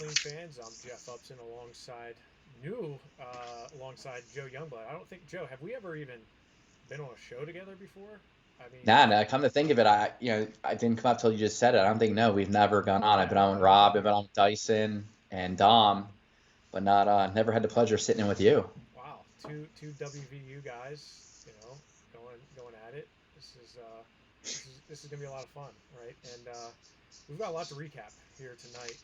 Wrestling fans. I'm Jeff Upson alongside Joe Youngblood. I don't think Joe, have we ever even been on a show together before? I mean, Nah, nah, come to think of it, I didn't come up till you just said it. I don't think, no, we've never gone on. I've been yeah, on with I don't think Rob, we I've been have. on with Dyson and Dom, but never had the pleasure of sitting in with you. Wow, two WVU guys, going at it. This is this is gonna be a lot of fun, right? And we've got a lot to recap here tonight.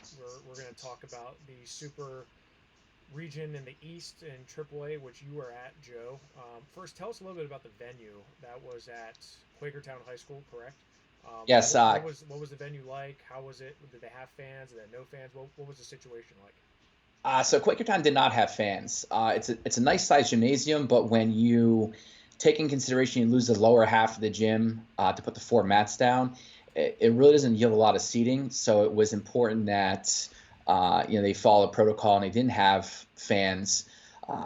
We're gonna talk about the Super region in the East in AAA, which you were at, Joe. First, tell us a little bit about the venue. That was at Quakertown High School, correct? Yes, What was the venue like? How was it? Did they have fans? Did they have no fans? What was the situation like? so Quakertown did not have fans. It's a nice sized gymnasium, but when you take in consideration you lose the lower half of the gym to put the four mats down, it really doesn't yield a lot of seating. So it was important that they followed protocol and they didn't have fans.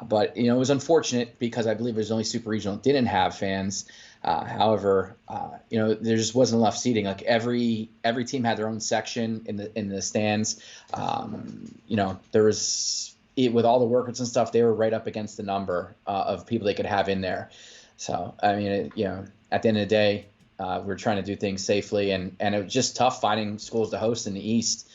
But it was unfortunate because I believe it was only Super Regional that didn't have fans. However, there just wasn't enough seating. Like every team had their own section in the stands. There was with all the workers and stuff, they were right up against the number of people they could have in there. So I mean, at the end of the day, we were trying to do things safely, and it was just tough finding schools to host in the East.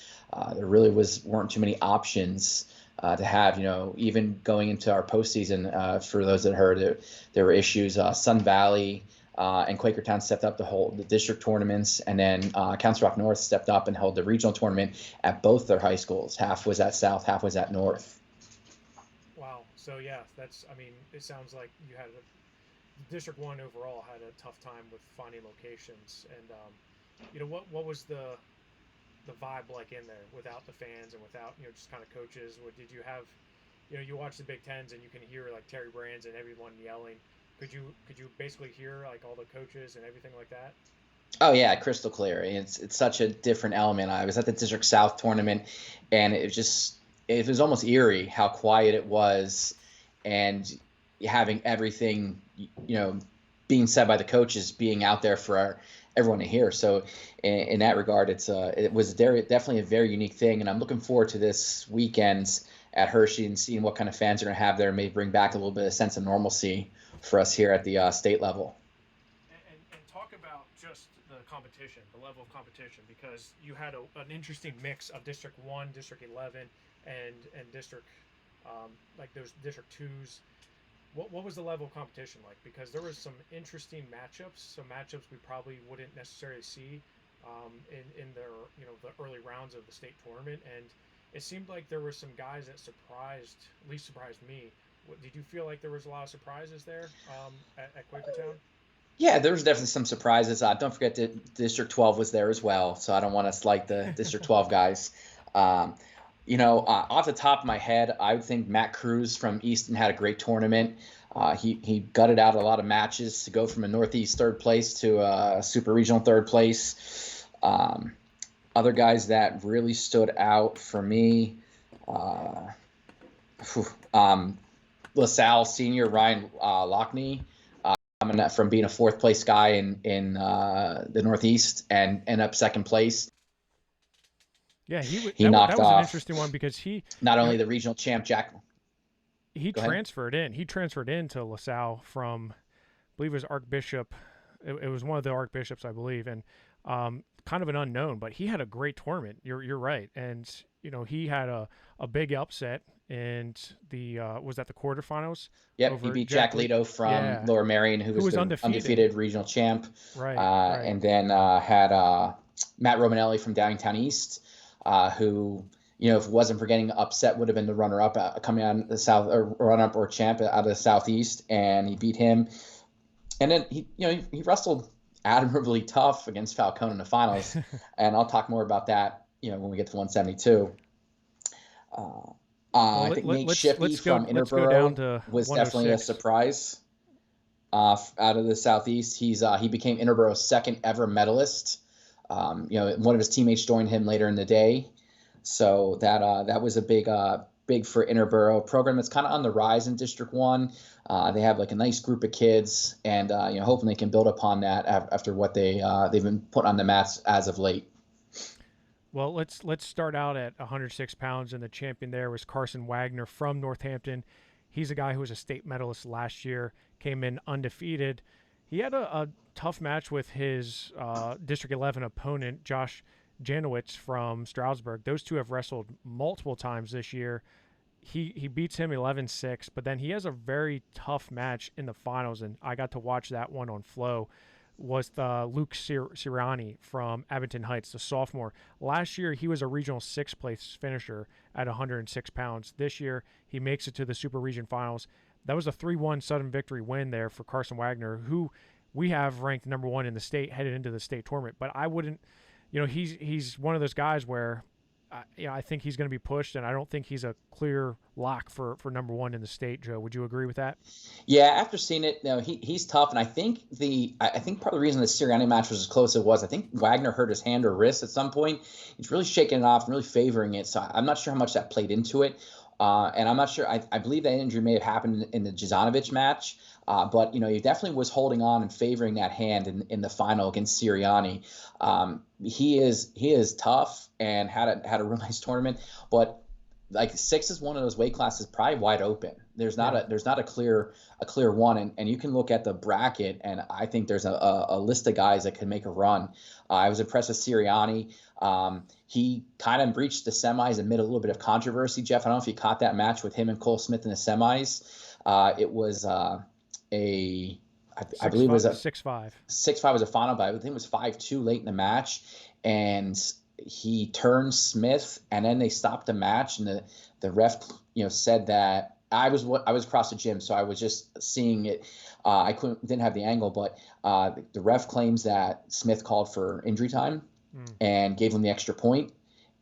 There really weren't too many options to have. Even going into our postseason, for those that heard it, there were issues. Sun Valley and Quakertown stepped up to hold the district tournaments, and then Council Rock North stepped up and held the regional tournament at both their high schools. Half was at South, half was at North. Wow. So yeah, that's. I mean, it sounds like you had District One overall had a tough time with finding locations, and what was the vibe like in there without the fans and without just kind of coaches? What did you have? You watch the Big Tens and you can hear like Terry Brands and everyone yelling. Could you basically hear like all the coaches and everything like that? Oh yeah, crystal clear. It's such a different element. I was at the District South tournament, and it was almost eerie how quiet it was, and having everything being said by the coaches being out there for everyone to hear. So in that regard, it was definitely a very unique thing, and I'm looking forward to this weekend at Hershey and seeing what kind of fans are going to have there, and maybe bring back a little bit of sense of normalcy for us here at the state level. And talk about just the competition, the level of competition, because you had an interesting mix of District One, District 11, and District like those District Twos. What was the level of competition like? Because there was some interesting matchups, some matchups we probably wouldn't necessarily see in their the early rounds of the state tournament, and it seemed like there were some guys that at least surprised me. Did you feel like there was a lot of surprises there at Quakertown? Yeah, there was definitely some surprises. Don't forget that District 12 was there as well, so I don't want to slight the District 12 guys. Um, off the top of my head, I would think Matt Cruz from Easton had a great tournament. He gutted out a lot of matches to go from a Northeast third place to a Super Regional third place. Other guys that really stood out for me, uh, LaSalle senior Ryan Lockney, coming from being a fourth place guy in the Northeast and end up second place. Yeah, He knocked that was an off interesting one because not you know only the regional champ Jack. he Go ahead. transferred in. He transferred into LaSalle from, I believe it was Archbishop. It was one of the Archbishops, I believe, and kind of an unknown, but he had a great tournament. You're right, and he had a big upset, and the was that the quarterfinals Yep, he over beat Jack Leto from Yeah, Lower Marion, who who was was the undefeated. undefeated regional champ, Right, right. and then had Matt Romanelli from Downingtown East, who if it wasn't for getting upset would have been the runner-up coming out of the South, or runner-up or champ out of the Southeast, and he beat him. And then he wrestled admirably tough against Falcone in the finals, and I'll talk more about that when we get to 172. Uh, Well, I think Nate Shippey from let's go down Interboro to was definitely a 106. surprise out of the Southeast. He became Interboro's second ever medalist. One of his teammates joined him later in the day, so that was a big for Interboro program that's kind of on the rise in District One. They have like a nice group of kids, and hoping they can build upon that after what they've been put on the mats as of late. Well, let's start out at 106 pounds, and the champion there was Carson Wagner from Northampton. He's a guy who was a state medalist last year, came in undefeated. He had a tough match with his District 11 opponent, Josh Janowitz from Stroudsburg. Those two have wrestled multiple times this year. He beats him 11-6, but then he has a very tough match in the finals, and I got to watch that one on Flow. Was the Luke Ceriani from Abington Heights, the sophomore. Last year, he was a regional sixth place finisher at 106 pounds. This year, he makes it to the Super Region Finals. That was a 3-1 sudden victory win there for Carson Wagner, who we have ranked number one in the state headed into the state tournament. But I wouldn't, he's one of those guys where I think he's going to be pushed, and I don't think he's a clear lock for number one in the state. Joe, would you agree with that? Yeah, after seeing it, he's tough, and I think part of the reason the Ceriani match was as close as it was, I think Wagner hurt his hand or wrist at some point. He's really shaking it off and really favoring it, so I'm not sure how much that played into it. And I'm not sure. I believe that injury may have happened in the Jazanovic match, but he definitely was holding on and favoring that hand in the final against Ceriani. He is tough and had a real nice tournament, but like 6 is one of those weight classes probably wide open. There's not a clear one, and you can look at the bracket, and I think there's a list of guys that can make a run. I was impressed with Ceriani. He kind of breached the semis amid a little bit of controversy. Jeff, I don't know if you caught that match with him and Cole Smith in the semis. It was I believe it was a 6-5. 6-5 was a final, but I think it was 5-2 late in the match, and he turned Smith, and then they stopped the match, and the ref said that I was across the gym, so I was just seeing it. I didn't have the angle, but the ref claims that Smith called for injury time and gave him the extra point.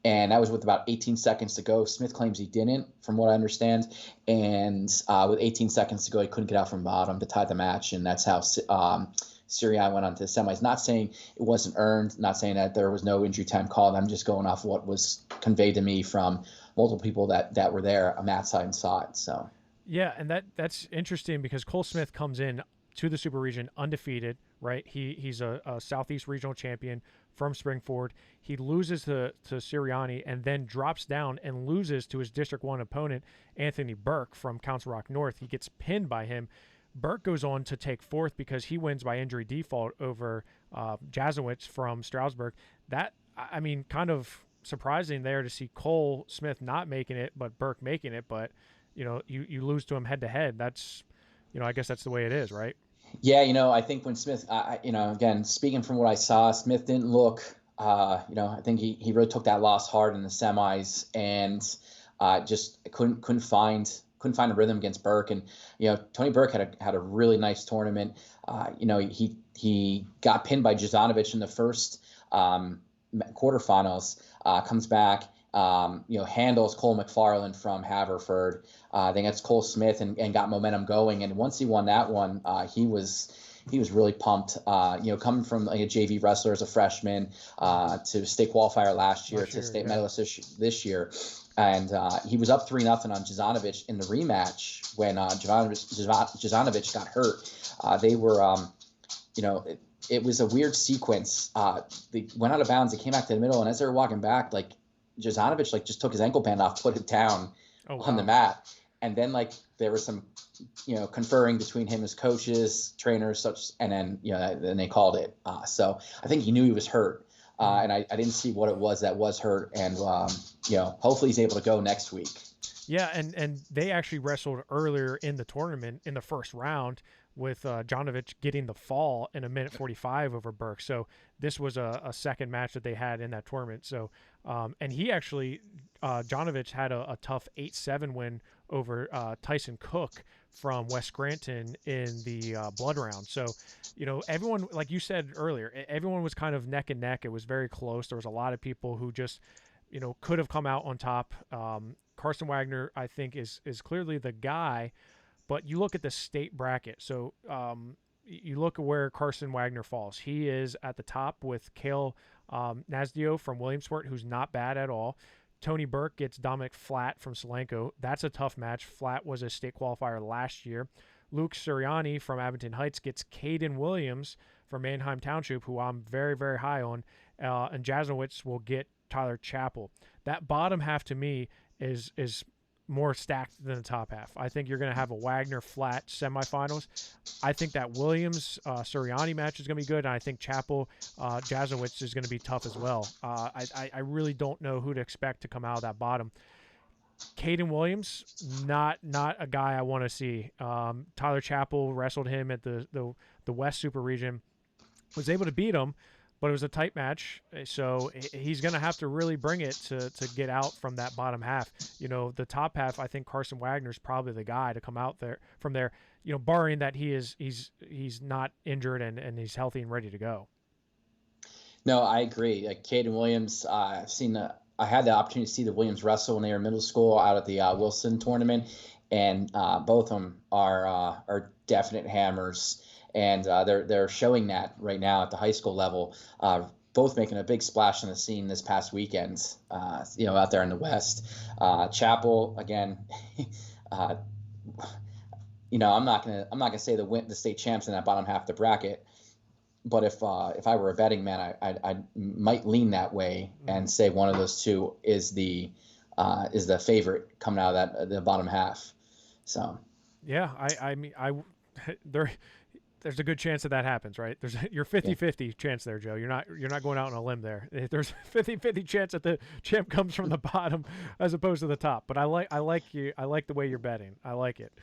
And that was with about 18 seconds to go. Smith claims he didn't, from what I understand. And with 18 seconds to go, he couldn't get out from bottom to tie the match. And that's how Ceriani went on to the semis. Not saying it wasn't earned, not saying that there was no injury time called. I'm just going off what was conveyed to me from multiple people that were there on that side and saw it. So yeah, and that's interesting because Cole Smith comes in to the Super Region undefeated, right? He's a Southeast Regional champion from Springford. He loses to Ceriani and then drops down and loses to his District 1 opponent, Anthony Burke from Council Rock North. He gets pinned by him. Burke goes on to take fourth because he wins by injury default over Jazowitz from Stroudsburg. That, I mean, kind of surprising there to see Cole Smith not making it, but Burke making it. But, you lose to him head-to-head. That's, I guess that's the way it is, right? Yeah, I think when Smith, again, speaking from what I saw, Smith didn't look, I think he really took that loss hard in the semis and just couldn't find a rhythm against Burke. And, Tony Burke had a really nice tournament. He got pinned by Jazanovic in the first quarterfinals, comes back, handles Cole McFarland from Haverford. Then gets Cole Smith and got momentum going. And once he won that one, he was really pumped. Coming from like a JV wrestler as a freshman to state qualifier last year to state medalist this year. And he was up 3-0 on Jazanovic in the rematch when Jazanovic got hurt. They were, it was a weird sequence. They went out of bounds. They came back to the middle, and as they were walking back, Jazanovic just took his ankle band off, put it down on the mat, and then there was some conferring between him as coaches, trainers, and then then they called it. So I think he knew he was hurt, and I didn't see what it was that was hurt, and hopefully he's able to go next week. Yeah, and they actually wrestled earlier in the tournament in the first round with Janovic getting the fall in 1:45 over Burke. So this was a second match that they had in that tournament. So and he actually, Janovic had a tough 8-7 win over Tyson Cook from West Scranton in the blood round. So, everyone, like you said earlier, everyone was kind of neck and neck. It was very close. There was a lot of people who just, could have come out on top. Carson Wagner, I think, is clearly the guy. But you look at the state bracket. So you look at where Carson Wagner falls. He is at the top with Cale Nasdio from Williamsport, who's not bad at all. Tony Burke gets Dominic Flatt from Solanco. That's a tough match. Flatt was a state qualifier last year. Luke Ceriani from Abington Heights gets Caden Williams from Mannheim Township, who I'm very, very high on. And Jazowitz will get Tyler Chappell. That bottom half to me is more stacked than the top half. I think you're going to have a Wagner flat semifinals. I think that Williams Ceriani match is going to be good, and I think Chappell Jazowicz is going to be tough as well. I really don't know who to expect to come out of that bottom. Caden Williams, not a guy I want to see. Tyler Chappell wrestled him at the West Super Region, was able to beat him, but it was a tight match, so he's going to have to really bring it to get out from that bottom half. The top half, I think Carson Wagner is probably the guy to come out there from there, barring that he's not injured and he's healthy and ready to go. No, I agree. Like Caden Williams, I had the opportunity to see the Williams wrestle when they were in middle school out at the Wilson tournament, and both of them are definite hammers. And they're showing that right now at the high school level, both making a big splash on the scene this past weekend, out there in the West. Chappell, again, I'm not gonna say the state champs in that bottom half of the bracket, but if I were a betting man, I might lean that way and say one of those two is the favorite coming out of the bottom half. So yeah, there's a good chance that happens, right? There's your 50-50 chance there, Joe. You're not going out on a limb there. There's 50-50 chance that the champ comes from the bottom as opposed to the top. But I like the way you're betting. I like it.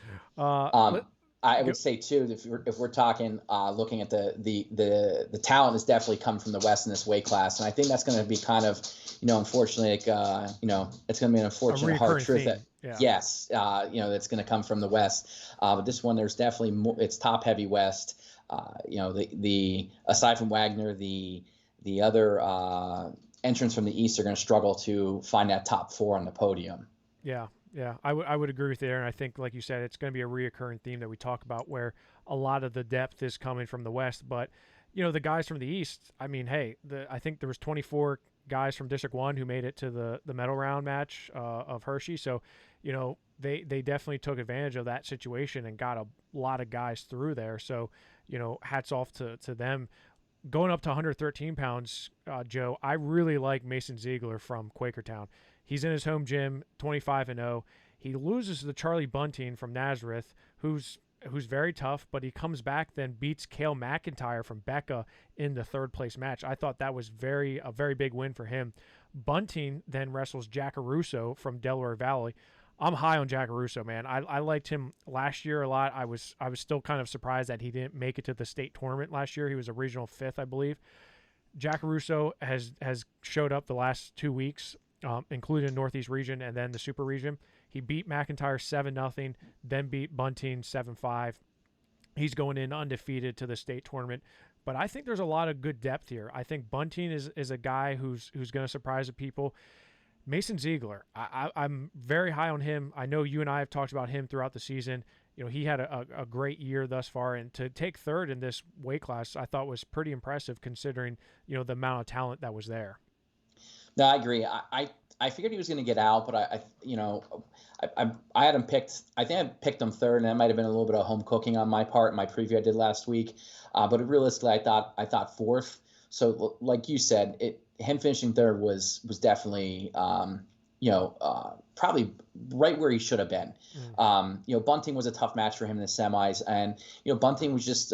I would say too, if we're talking looking at the talent has definitely come from the West in this weight class, and I think that's going to be kind of unfortunately it's going to be an unfortunate hard truth that yes that's going to come from the West, but this one there's definitely more, it's top heavy West. The aside from Wagner, the other entrants from the East are going to struggle to find that top four on the podium. Yeah, I would agree with you there, and I think, like you said, it's going to be a reoccurring theme that we talk about where a lot of the depth is coming from the West. But, the guys from the East, I mean, hey, I think there was 24 guys from District 1 who made it to the medal round match of Hershey. So, they definitely took advantage of that situation and got a lot of guys through there. So, hats off to them. Going up to 113 pounds, Joe, I really like Mason Ziegler from Quakertown. He's in his home gym, 25-0. He loses to Charlie Bunting from Nazareth, who's very tough, but he comes back, then beats Cale McIntyre from Becca in the third place match. I thought that was a very big win for him. Bunting then wrestles Jagger Russo from Delaware Valley. I'm high on Jagger Russo, man. I liked him last year a lot. I was still kind of surprised that he didn't make it to the state tournament last year. He was a regional 5th, I believe. Jagger Russo has showed up the last 2 weeks, including Northeast region and then the Super region. He beat McIntyre 7-0, then beat Bunting 7-5. He's going in undefeated to the state tournament. But I think there's a lot of good depth here. I think Bunting is a guy who's going to surprise the people. Mason Ziegler, I'm very high on him. I know you and I have talked about him throughout the season. He had a great year thus far, and to take third in this weight class, I thought was pretty impressive considering, the amount of talent that was there. No, I agree. I figured he was going to get out, but I had him picked. I think I picked him third, and that might have been a little bit of home cooking on my part in my preview I did last week. But realistically, I thought fourth. So, like you said, him finishing third was definitely probably right where he should have been. Bunting was a tough match for him in the semis, and Bunting was just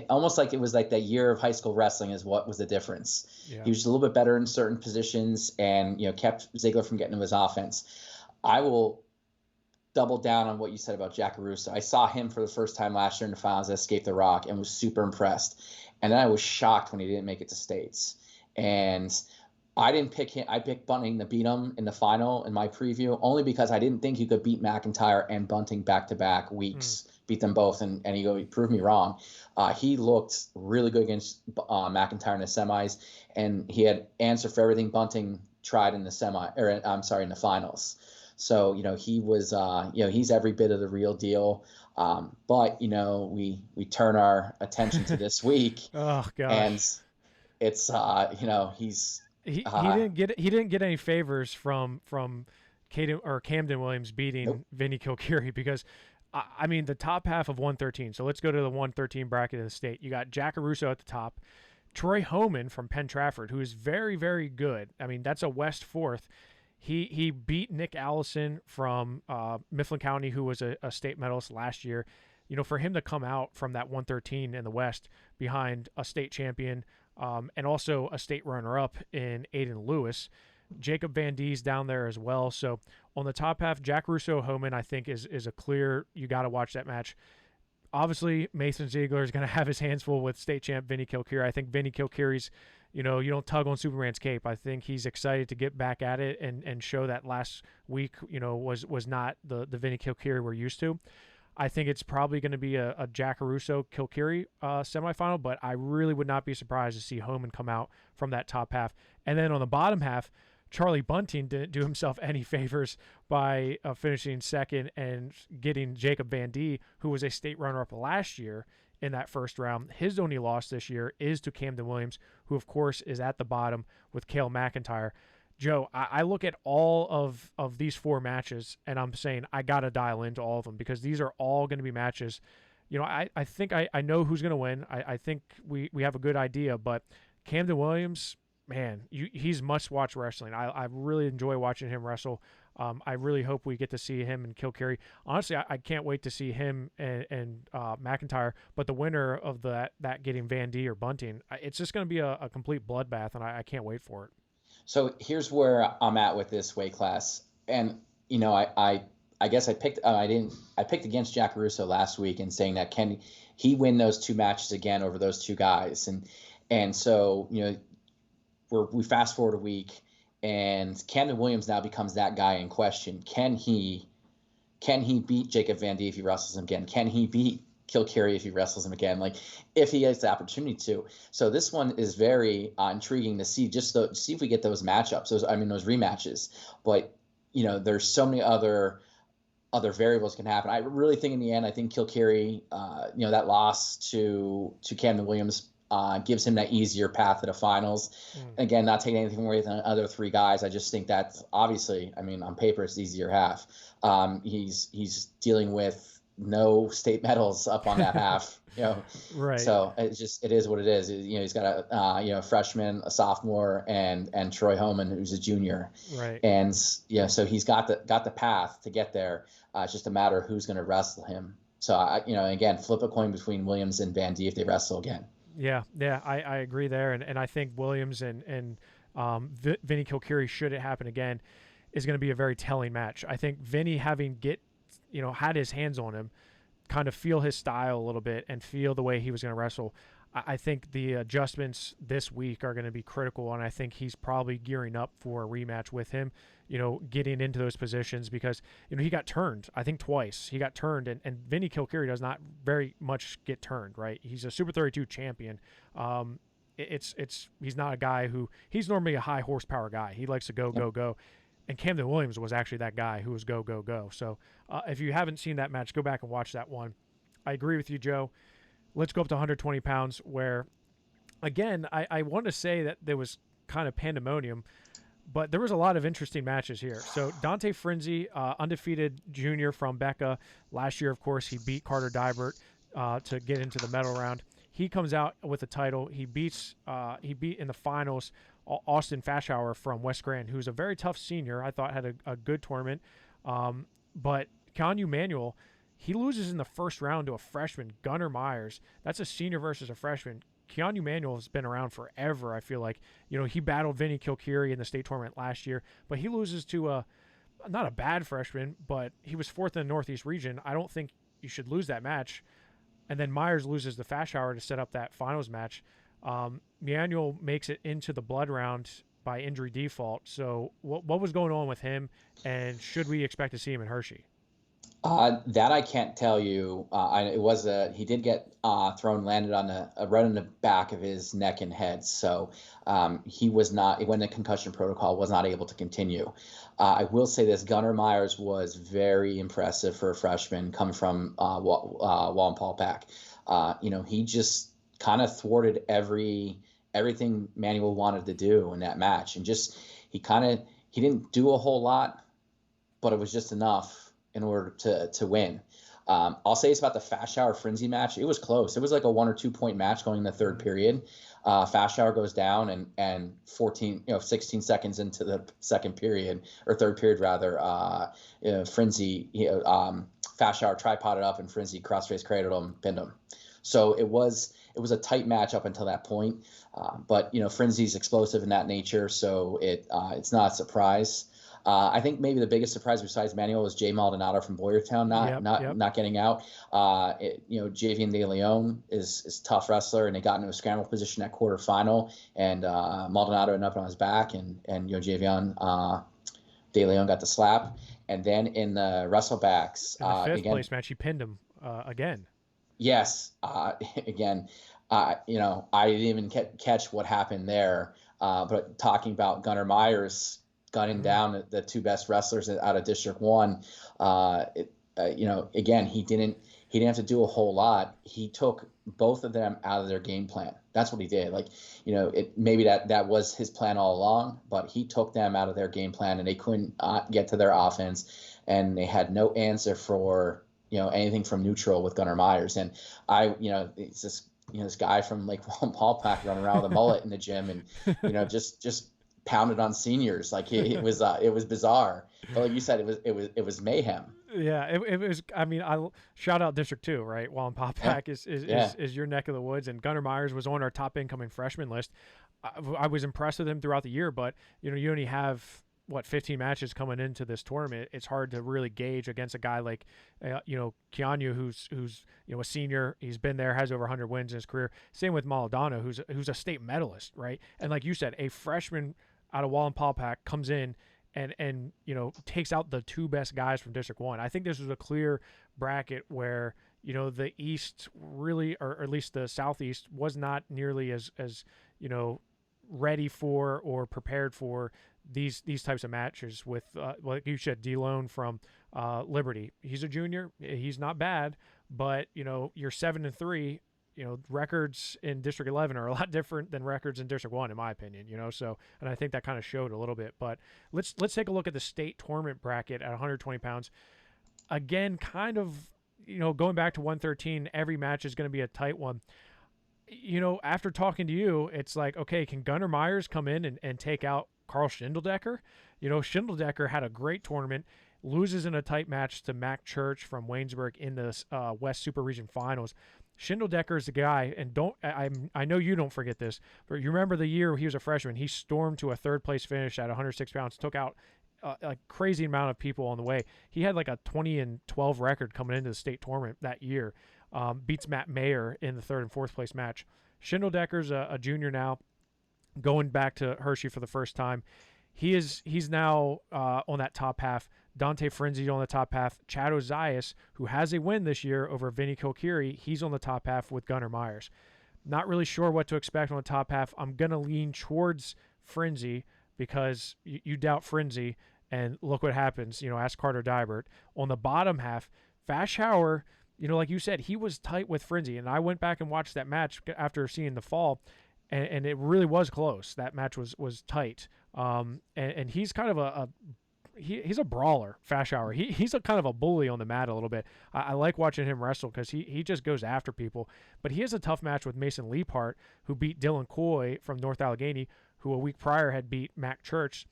almost like it was like that year of high school wrestling is what was the difference. Yeah. He was a little bit better in certain positions and kept Ziegler from getting to his offense. I will double down on what you said about Jagger Russo. I saw him for the first time last year in the finals at Escape the Rock and was super impressed. And then I was shocked when he didn't make it to states. And I didn't pick him. I picked Bunting to beat him in the final in my preview, only because I didn't think he could beat McIntyre and Bunting back-to-back weeks. Beat them both, and he proved me wrong. He looked really good against McIntyre in the semis, and he had answer for everything Bunting tried in the in the finals. So he was he's every bit of the real deal. But we turn our attention to this week. Oh gosh. And it's he's he didn't get any favors from Camden Williams beating Vinny Kilkeary, because I mean the top half of 113. So let's go to the 113 bracket in the state. You got Jagger Russo at the top, Troy Homan from Penn Trafford, who is very, very good. I mean, that's a West Fourth. He beat Nick Allison from Mifflin County, who was a state medalist last year. You know, for him to come out from that 113 in the West behind a state champion and also a state runner-up in Aiden Lewis. Jacob Van Die's down there as well. So on the top half, Jack Russo Homan, I think, is a clear, you got to watch that match. Obviously, Mason Ziegler is going to have his hands full with state champ Vinny Kilkeary. I think Vinny Kilkeary's, you know, you don't tug on Superman's cape. I think he's excited to get back at it and show that last week, you know, was not the Vinny Kilkeary we're used to. I think it's probably going to be a Jack Russo Kilkeary semifinal, but I really would not be surprised to see Homan come out from that top half. And then on the bottom half, Charlie Bunting didn't do himself any favors by finishing second and getting Jacob Van Die, who was a state runner-up last year in that first round. His only loss this year is to Camden Williams, who, of course, is at the bottom with Cale McIntyre. Joe, I look at all of these 4 matches, and I'm saying I got to dial into all of them because these are all going to be matches. You know, I think I know who's going to win. I think we have a good idea, but Camden Williams, man, he's must-watch wrestling. I really enjoy watching him wrestle. I really hope we get to see him and Kilkeary. Honestly, I can't wait to see him and McIntyre, but the winner of that getting Van Die or Bunting, it's just going to be a complete bloodbath, and I can't wait for it. So here's where I'm at with this weight class, and you know, I guess I picked against Jack Russo last week and saying that can he win those 2 matches again over those 2 guys, and so you know we fast forward a week, and Camden Williams now becomes that guy in question. Can he beat Jacob Van Die if he wrestles him again? Can he beat Kilkeary if he wrestles him again, like if he has the opportunity to? So this one is very intriguing to see, see if we get those matchups, those rematches. But you know, there's so many other variables can happen. I really think in the end, I think Kilkeary, you know, that loss to Camden Williams gives him that easier path to the finals. Again, not taking anything away from the other 3 guys. I just think that obviously, I mean, on paper it's the easier half. He's dealing with no state medals up on that half, you know. Right. So it is what it is. You know, he's got a freshman, a sophomore, and Troy Homan, who's a junior. Right. And yeah, so he's got the path to get there. It's just a matter of who's going to wrestle him. So again, flip a coin between Williams and Van Die if they wrestle again. Yeah, I agree there, and I think Williams and Vinny Kilkeary, should it happen again, is going to be a very telling match. I think Vinny had his hands on him, kind of feel his style a little bit and feel the way he was going to wrestle. I think the adjustments this week are going to be critical, and I think he's probably gearing up for a rematch with him, you know, getting into those positions because, you know, he got turned, I think twice. He got turned, and Vinny Kilkeary does not very much get turned, right? He's a Super 32 champion. He's not a guy he's normally a high horsepower guy. He likes to go. And Camden Williams was actually that guy who was go. So if you haven't seen that match, go back and watch that one. I agree with you, Joe. Let's go up to 120 pounds where, again, I want to say that there was kind of pandemonium, but there was a lot of interesting matches here. So Dante Frenzy, undefeated junior from Becca. Last year, of course, he beat Carter Dybert to get into the medal round. He comes out with the title. He beat in the finals Austin Fashauer from West Grand, who's a very tough senior. I thought had a good tournament. But Keanu Manuel, he loses in the first round to a freshman, Gunnar Myers. That's a senior versus a freshman. Keanu Manuel has been around forever, I feel like. You know, he battled Vinny Kilkeary in the state tournament last year, but he loses to not a bad freshman, but he was 4th in the Northeast region. I don't think you should lose that match. And then Myers loses the Fashauer to set up that finals match. Manuel makes it into the blood round by injury default. So what was going on with him, and should we expect to see him in Hershey? That I can't tell you. He did get landed on right on the back of his neck and head. So he was not, when the concussion protocol, was not able to continue. I will say this: Gunnar Myers was very impressive for a freshman coming from Wallenpaupack. You know, he just kind of thwarted everything Manuel wanted to do in that match, and he didn't do a whole lot, but it was just enough in order to win. I'll say it's about the Fast Shower Frenzy match. It was close. It was like a 1 or 2 point match going in the third period. Fast Shower goes down, and 16 seconds into the second period, or third period rather, Frenzy, Fast Shower tripoded up and Frenzy crossface cradled him, pinned him. So it was a tight match up until that point. But Frenzy's explosive in that nature, so it's not a surprise. I think maybe the biggest surprise besides Manuel was Jay Maldonado from Boyertown not getting out. Javian De Leon is a tough wrestler, and they got into a scramble position at quarterfinal, and Maldonado ended up on his back, and Javian De Leon got the slap. And then in the wrestlebacks, in the fifth place match, he pinned him again. Yes, again, I didn't even catch what happened there. But talking about Gunnar Myers gunning down the two best wrestlers out of District 1, again, he didn't have to do a whole lot. He took both of them out of their game plan. That's what he did. Maybe that was his plan all along, but he took them out of their game plan, and they couldn't get to their offense, and they had no answer for anything from neutral with Gunnar Myers. And it's this guy from Lake Wallenpaupack running around with a mullet in the gym, and just pounded on seniors. It was bizarre. But like you said, it was mayhem. Yeah, it was. I mean, I shout out District 2, right? Wallenpaupack is your neck of the woods, and Gunnar Myers was on our top incoming freshman list. I was impressed with him throughout the year, but you only have 15 matches coming into this tournament. It's hard to really gauge against a guy like Keanu, who's a senior. He's been there, has over 100 wins in his career. Same with Maldonado, who's a state medalist, right? And like you said, a freshman out of Wallenpaupack comes in and takes out the two best guys from District 1. I think this was a clear bracket where the East really, or at least the Southeast, was not nearly as ready for or prepared for these types of matches with like you said, D-Lone from Liberty. He's a junior. He's not bad, but you're 7-3. Records in District 11 are a lot different than records in District 1, in my opinion. So, and I think that kind of showed a little bit. But let's take a look at the state tournament bracket at 120 pounds. Again, kind of going back to 113, every match is going to be a tight one. After talking to you, it's like, okay, can Gunnar Myers come in and take out Carl Schindeldecker? Schindeldecker had a great tournament, loses in a tight match to Mac Church from Waynesburg in the West Super Region Finals. Schindeldecker is the guy, and I know you don't forget this, but you remember the year he was a freshman, he stormed to a third place finish at 106 pounds, took out a crazy amount of people on the way. He had like a 20-12 record coming into the state tournament that year. Beats Matt Mayer in the third and fourth place match. Schindeldecker's a junior now, going back to Hershey for the first time. He's now on that top half. Dante Frenzy on the top half. Chad Ozias, who has a win this year over Vinny Kilkiri, he's on the top half with Gunnar Myers. Not really sure what to expect on the top half. I'm going to lean towards Frenzy because you doubt Frenzy, and look what happens. Ask Carter Dybert. On the bottom half, Fast Shower, like you said, he was tight with Frenzy, and I went back and watched that match after seeing the fall, and it really was close. That match was tight. And he's kind of he's a brawler, Fast Shower. He's a kind of a bully on the mat a little bit. I like watching him wrestle because he just goes after people. But he has a tough match with Mason Leapart, who beat Dylan Coy from North Allegheny, who a week prior had beat Mac Church.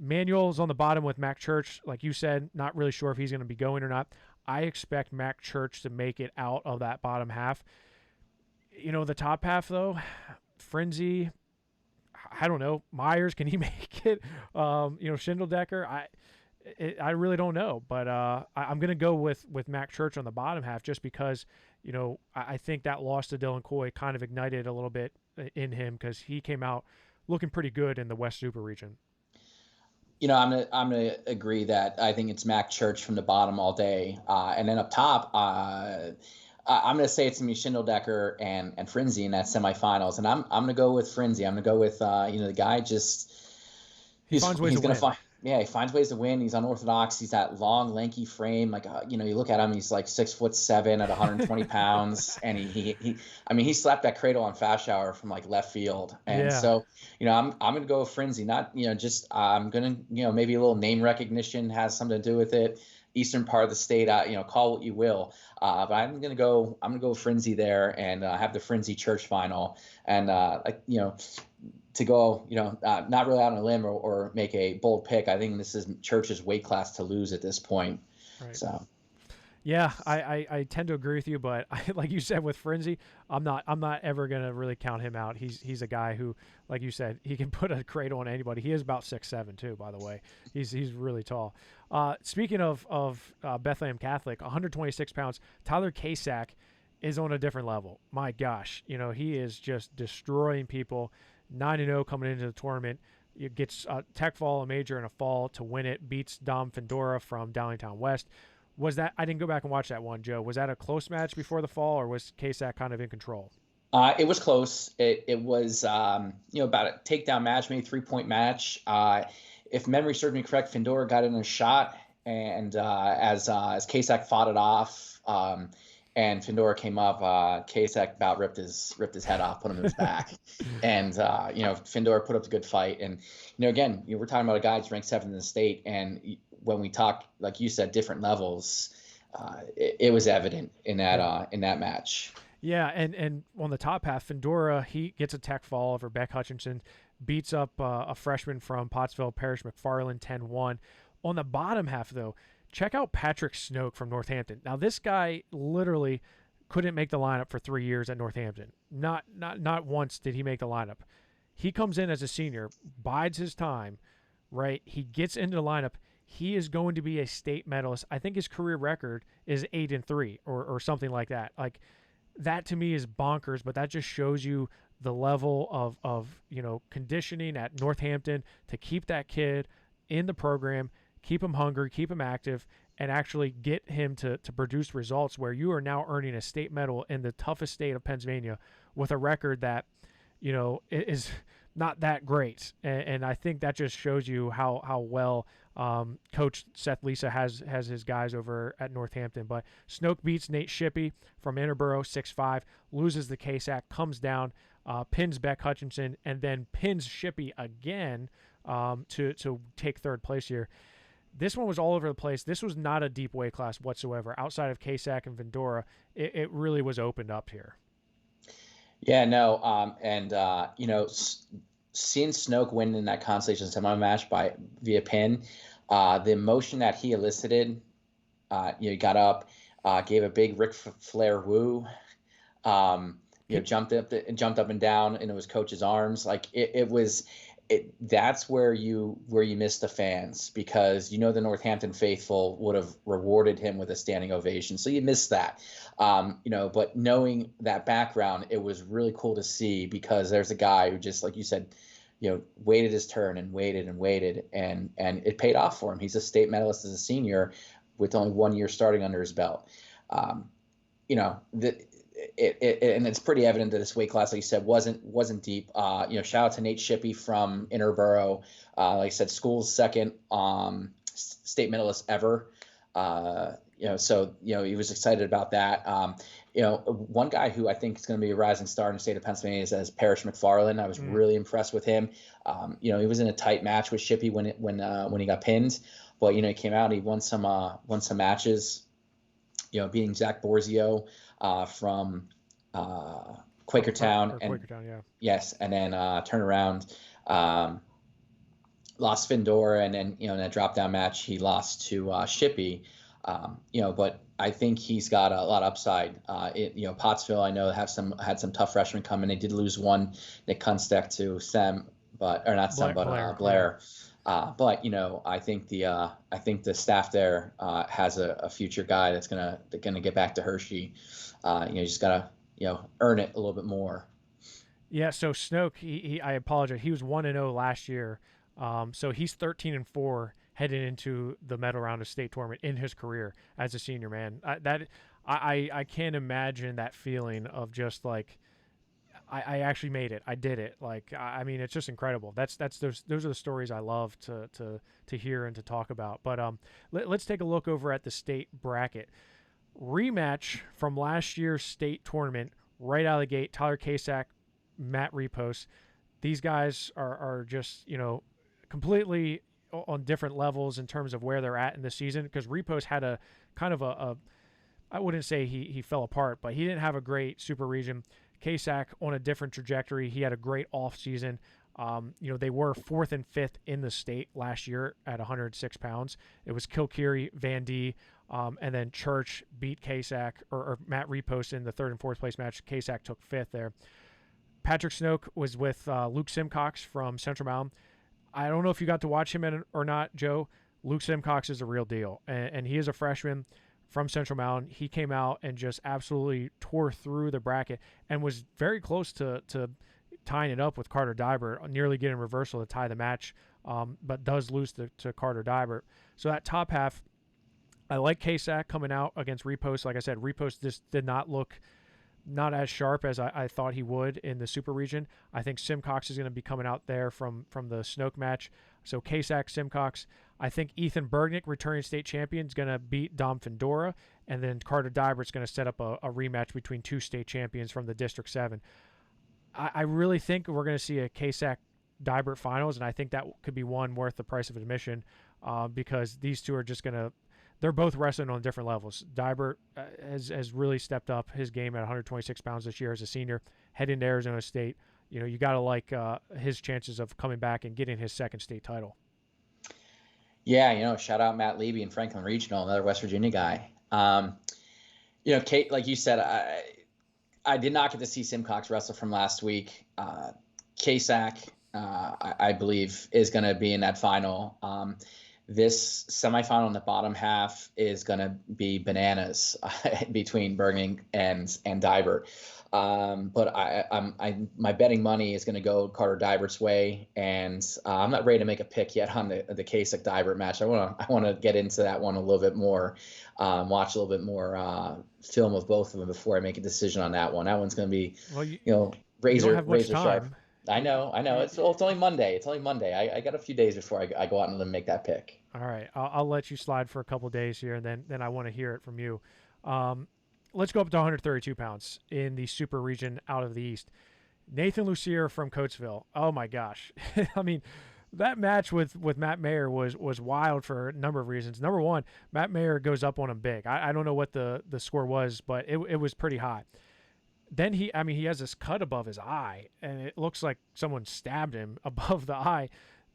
Manuel's on the bottom with Mac Church. Like you said, not really sure if he's going to be going or not. I expect Mac Church to make it out of that bottom half. The top half, though, Frenzy, I don't know. Myers, can he make it? Schindeldecker, I really don't know. But I'm going to go with Mac Church on the bottom half just because, I think that loss to Dylan Coy kind of ignited a little bit in him because he came out looking pretty good in the West Super region. I'm gonna agree that I think it's Mac Church from the bottom all day, and then up top, I'm gonna say it's gonna be Schindeldecker and Frenzy in that semifinals, and I'm gonna go with Frenzy. I'm gonna go with the guy just he's gonna find. Yeah, he finds ways to win. He's unorthodox. He's that long, lanky frame. You look at him, he's like 6'7" at 120 pounds. And he slapped that cradle on Fast Shower from like left field. And so, I'm going to go with Frenzy. Not, I'm going to, maybe a little name recognition has something to do with it. eastern part of the state. Call what you will. But I'm gonna go Frenzy there and have the Frenzy Church final. And to go, not really out on a limb or make a bold pick. I think this is Church's weight class to lose at this point. Right. So. Yeah, I tend to agree with you, but like you said with Frenzy, I'm not ever gonna really count him out. He's a guy who, like you said, he can put a cradle on anybody. He is about 6'7" too, by the way. He's really tall. Speaking of Bethlehem Catholic, 126 pounds, Tyler Kasak is on a different level. My gosh, he is just destroying people. 9-0 coming into the tournament. It gets tech fall, a major, and a fall to win it. Beats Dom Fendora from Downingtown West. Was that, I didn't go back and watch that one, Joe. Was that a close match before the fall, or was Kasak kind of in control? It was close. It was about a takedown match, maybe 3-point match. If memory serves me correct, Fendora got in a shot, and as Kasak fought it off, and Fendora came up, Kasak about ripped his head off, put him in his back, and Fendora put up a good fight. And again, we're talking about a guy who's ranked 7th in the state, and when we talk, like you said, different levels, it was evident in that match. Yeah, and on the top half, Fendora, he gets a tech fall over Beck Hutchinson, beats up a freshman from Pottsville, Parrish McFarland, 10-1. On the bottom half, though, check out Patrick Snoke from Northampton. Now, this guy literally couldn't make the lineup for 3 years at Northampton. Not once did he make the lineup. He comes in as a senior, bides his time, right? He gets into the lineup. He is going to be a state medalist. I think his career record is 8-3 or something like that. Like, that to me is bonkers, but that just shows you the level of conditioning at Northampton to keep that kid in the program, keep him hungry, keep him active, and actually get him to produce results where you are now earning a state medal in the toughest state of Pennsylvania with a record that, is not that great. And I think that just shows you how well Coach Seth Lisa has his guys over at Northampton. But Snoke beats Nate Shippey from Interboro 6-5, loses the Kasak, comes down, pins Beck Hutchinson, and then pins Shippey again to take third place here. This one was all over the place. This was not a deep weight class whatsoever. Outside of Kasak and Vendora, it really was opened up here. Yeah, no, seeing Snoke win in that consolation semi match via pin, the emotion that he elicited, he got up, gave a big Ric Flair woo, jumped up and down into his coach's arms. Like that's where you miss the fans, because the Northampton faithful would have rewarded him with a standing ovation. So you miss that. But knowing that background, it was really cool to see, because there's a guy who just, like you said, waited his turn and waited and it paid off for him. He's a state medalist as a senior with only 1 year starting under his belt. And it's pretty evident that this weight class, like you said, wasn't deep. Shout out to Nate Shippey from Interboro. Like I said, school's second state medalist ever. So he was excited about that. One guy who I think is going to be a rising star in the state of Pennsylvania is Parrish McFarland. I was really impressed with him. He was in a tight match with Shippey when he got pinned, but he came out and he won some matches. Beating Zach Borzio from Quakertown. Quakertown, yeah. Yes, and then turn around, lost Fendora, and then in that drop down match he lost to Shippey. But I think he's got a lot of upside. Pottsville, I know, had some tough freshmen come in. They did lose one, Nick Kunstek, to Blair. But I think the staff there has a future guy that's gonna get back to Hershey. You just gotta earn it a little bit more. Yeah. So Snoke, I apologize. He was 1-0 last year. So he's 13-4 heading into the medal round of state tournament in his career as a senior, man. I can't imagine that feeling of just like, I actually made it. I did it. Like, I mean, it's just incredible. Those are the stories I love to hear and to talk about. But let's take a look over at the state bracket. Rematch from last year's state tournament, right out of the gate. Tyler Kasak, Matt Repos. These guys are just completely on different levels in terms of where they're at in the season, because Repos had a kind of a I wouldn't say he fell apart, but he didn't have a great super region. Kasak on a different trajectory. He had a great off season. They were 4th and 5th in the state last year at 106 pounds. It was Kilkeary, Van D, and then Church beat Kasak, or Matt Repos in the 3rd and 4th place match. Kasak took 5th there. Patrick Snoke was with Luke Simcox from Central Mountain. I don't know if you got to watch him or not, Joe. Luke Simcox is a real deal, and he is a freshman from Central Mountain. He came out and just absolutely tore through the bracket and was very close to tying it up with Carter Dybert, nearly getting reversal to tie the match, but does lose to Carter Dybert. So that top half, I like Kasak coming out against Repos. Like I said, Repos just did not look not as sharp as I thought he would in the super region. I think Simcox is going to be coming out there from the Snoke match. So Kasak, Simcox. I think Ethan Bergnick, returning state champion, is going to beat Dom Findora, and then Carter Dybert's going to set up a rematch between 2 state champions from the District 7. I really think we're going to see a Kasak Dybert finals, and I think that could be one worth the price of admission, because these two are just going to, they're both wrestling on different levels. Dybert has really stepped up his game at 126 pounds this year as a senior, heading to Arizona State. You got to like his chances of coming back and getting his 2nd state title. Yeah, shout out Matt Levy and Franklin Regional, another West Virginia guy. Kate, like you said, I did not get to see Simcox wrestle from last week. Kasak, I believe, is going to be in that final. This semifinal in the bottom half is going to be bananas between Bergning and Dybert. But my betting money is going to go Carter Dybert's way, and I'm not ready to make a pick yet on the Kasak Dybert match. I want to get into that one a little bit more, watch a little bit more film of both of them before I make a decision on that one. That one's going to be, razor sharp. I know. It's only Monday. I got a few days before I go out and make that pick. All right, I'll let you slide for a couple of days here, and then I want to hear it from you. Let's go up to 132 pounds in the super region out of the East. Nathan Lucier from Coatesville. Oh my gosh. I mean, that match with Matt Mayer was wild for a number of reasons. Number one, Matt Mayer goes up on him big. I don't know what the score was, but it was pretty high. Then he has this cut above his eye, and it looks like someone stabbed him above the eye.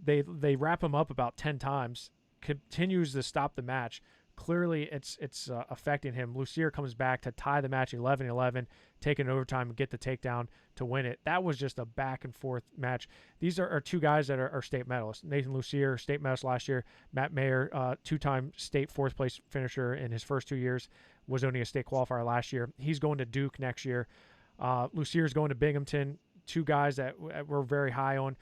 They wrap him up about 10 times, continues to stop the match. Clearly, it's affecting him. Lucier comes back to tie the match 11-11, take an overtime and get the takedown to win it. That was just a back-and-forth match. These are 2 guys that are state medalists. Nathan Lucier, state medalist last year. Matt Mayer, 2-time state 4th-place finisher in his first 2 years, was only a state qualifier last year. He's going to Duke next year. Lucier's going to Binghamton, 2 guys that we're very high on.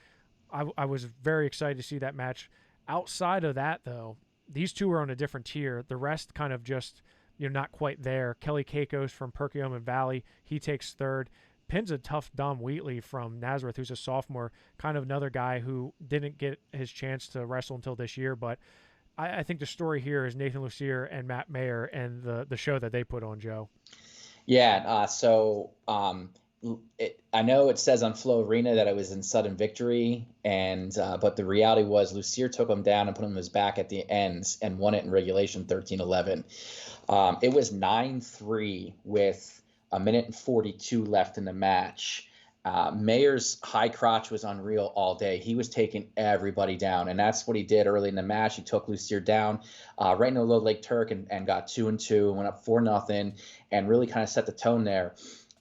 I was very excited to see that match. Outside of that, though, these 2 are on a different tier. The rest kind of just, not quite there. Kelly Kakos from Perkiomen Valley, he takes 3rd. Pins a tough Dom Wheatley from Nazareth, who's a sophomore, kind of another guy who didn't get his chance to wrestle until this year. But I think the story here is Nathan Lucier and Matt Mayer and the show that they put on, Joe. Yeah, I know it says on Flow Arena that it was in sudden victory, but the reality was Lucier took him down and put him on his back at the ends and won it in regulation 13-11. It was 9-3 with a minute and 42 left in the match. Mayer's high crotch was unreal all day. He was taking everybody down, and that's what he did early in the match. He took Lucier down right in the low Lake Turk and got 2-2, went up 4-0, and really kind of set the tone there.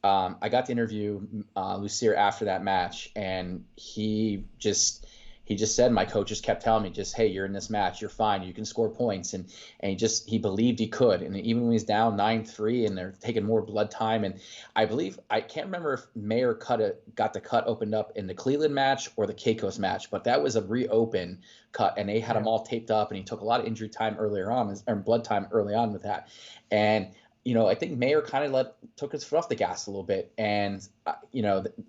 I got to interview Lucier after that match, and he just said, my coach just kept telling me, hey, you're in this match, you're fine, you can score points, and he believed he could. And even when he's down 9-3 and they're taking more blood time, and I can't remember if Mayer got the cut opened up in the Cleveland match or the Caicos match, but that was a reopen cut, and they had him all taped up, and he took a lot of injury time blood time early on with that. And I think Mayer kind of took his foot off the gas a little bit. And,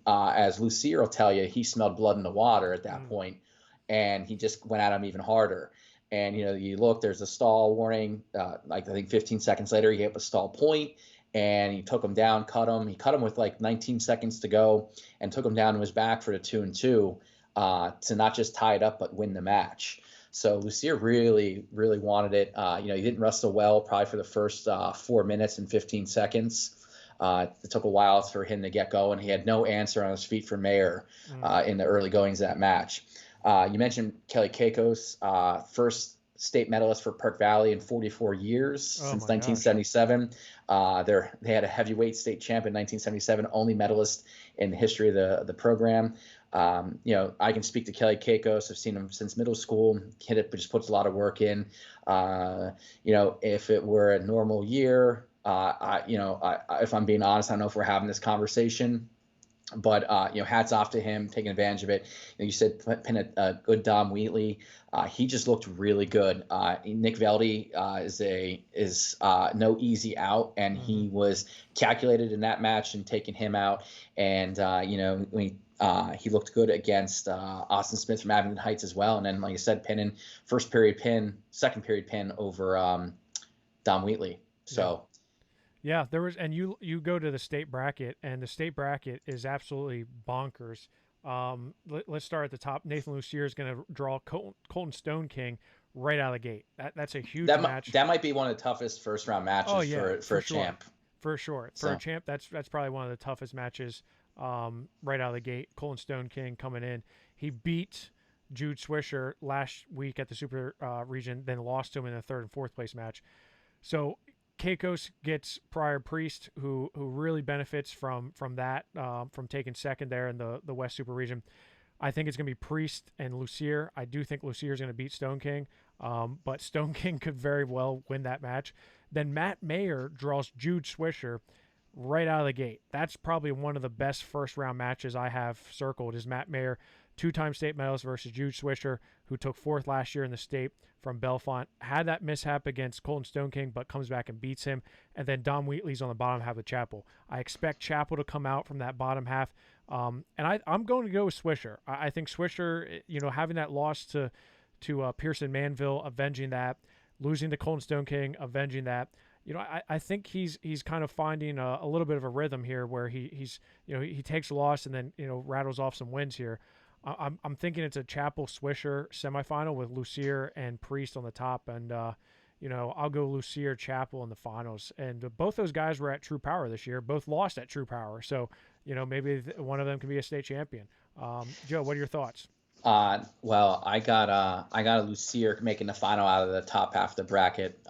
as Lucier will tell you, he smelled blood in the water at that point, and he just went at him even harder. And, you look, there's a stall warning. I think 15 seconds later, he hit a stall point, and he took him down, cut him. He cut him with 19 seconds to go and took him down to his back for the 2-2 to not just tie it up, but win the match. So Lucier really, really wanted it. He didn't wrestle well probably for the first 4 minutes and 15 seconds. It took a while for him to get going. He had no answer on his feet for Mayer in the early goings of that match. You mentioned Kelly Caicos, first state medalist for Park Valley in 44 years since 1977. They had a heavyweight state champ in 1977, only medalist in the history of the program. I can speak to Kelly Caicos. I've seen him since middle school. Kid just puts a lot of work in. If it were a normal year, if I'm being honest, I don't know if we're having this conversation. But hats off to him taking advantage of it. You said pin a good Dom Wheatley. He just looked really good. Nick Veldy is no easy out, and he was calculated in that match and taking him out. And he looked good against Austin Smith from Abington Heights as well. And then, like I said, pinning second period pin over Dom Wheatley. So. Yeah, there was, and you go to the state bracket, and the state bracket is absolutely bonkers. Let's start at the top. Nathan Lucier is going to draw Colton Stone King right out of the gate. That's a huge match. That might be one of the toughest first round matches for a champ. For sure, for a champ, that's probably one of the toughest matches right out of the gate. Colton Stone King coming in, he beat Jude Swisher last week at the Super Region, then lost to him in the third and fourth place match. So Caicos gets Pryor Priest, who really benefits from that, from taking second there in the West Super Region. I think it's going to be Priest and Lucier. I do think Lucier is going to beat Stone King, but Stone King could very well win that match. Then Matt Mayer draws Jude Swisher right out of the gate. That's probably one of the best first-round matches I have circled is Matt Mayer, two-time state medalist versus Jude Swisher, who took fourth last year in the state from Bellefonte. Had that mishap against Colton Stone King, but comes back and beats him. And then Dom Wheatley's on the bottom half of Chapel. I expect Chapel to come out from that bottom half. And I'm going to go with Swisher. I think Swisher, having that loss to Pearson Manville, avenging that, losing to Colton Stone King, avenging that. I think he's kind of finding a little bit of a rhythm here where he takes a loss and then, rattles off some wins here. I'm thinking it's a Chapel Swisher semifinal with Lucier and Priest on the top, and I'll go Lucier Chapel in the finals. And both those guys were at True Power this year, both lost at True Power, so maybe one of them can be a state champion. Joe, what are your thoughts? Well, I got a Lucier making the final out of the top half of the bracket.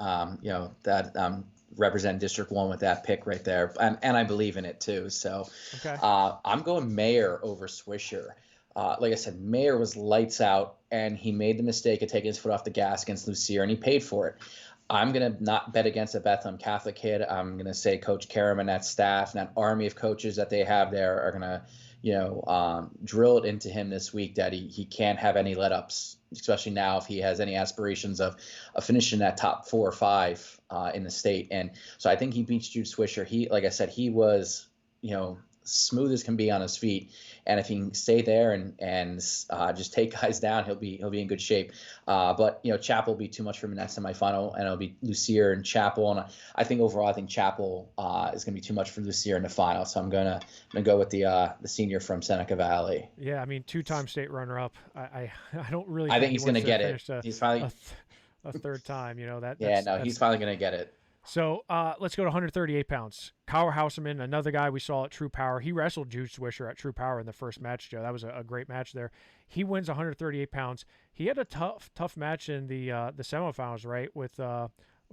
Represent District 1 with that pick right there, and I believe in it too. So, okay. I'm going Mayer over Swisher. Like I said, Mayer was lights out, and he made the mistake of taking his foot off the gas against Lucier, and he paid for it. I'm going to not bet against a Bethlehem Catholic kid. I'm going to say Coach Karam and that staff and that army of coaches that they have there are going to, drill it into him this week that he can't have any let-ups, especially now if he has any aspirations of finishing that top 4 or 5 in the state. And so I think he beats Jude Swisher. Like I said, he was, smooth as can be on his feet, and if he can stay there and just take guys down, he'll be in good shape. But Chapel will be too much for him in that semifinal, and it'll be Lucier and Chapel. And I think overall, Chapel is going to be too much for Lucier in the final. So I'm gonna go with the senior from Seneca Valley. Yeah, I mean, 2-time state runner-up. I don't really. I think he's going to get it. He's probably a third time. He's finally going to get it. So let's go to 138 pounds. Kaur Houseman, another guy we saw at True Power. He wrestled Jude Swisher at True Power in the first match, Joe. That was a great match there. He wins 138 pounds. He had a tough match in the semifinals, right, with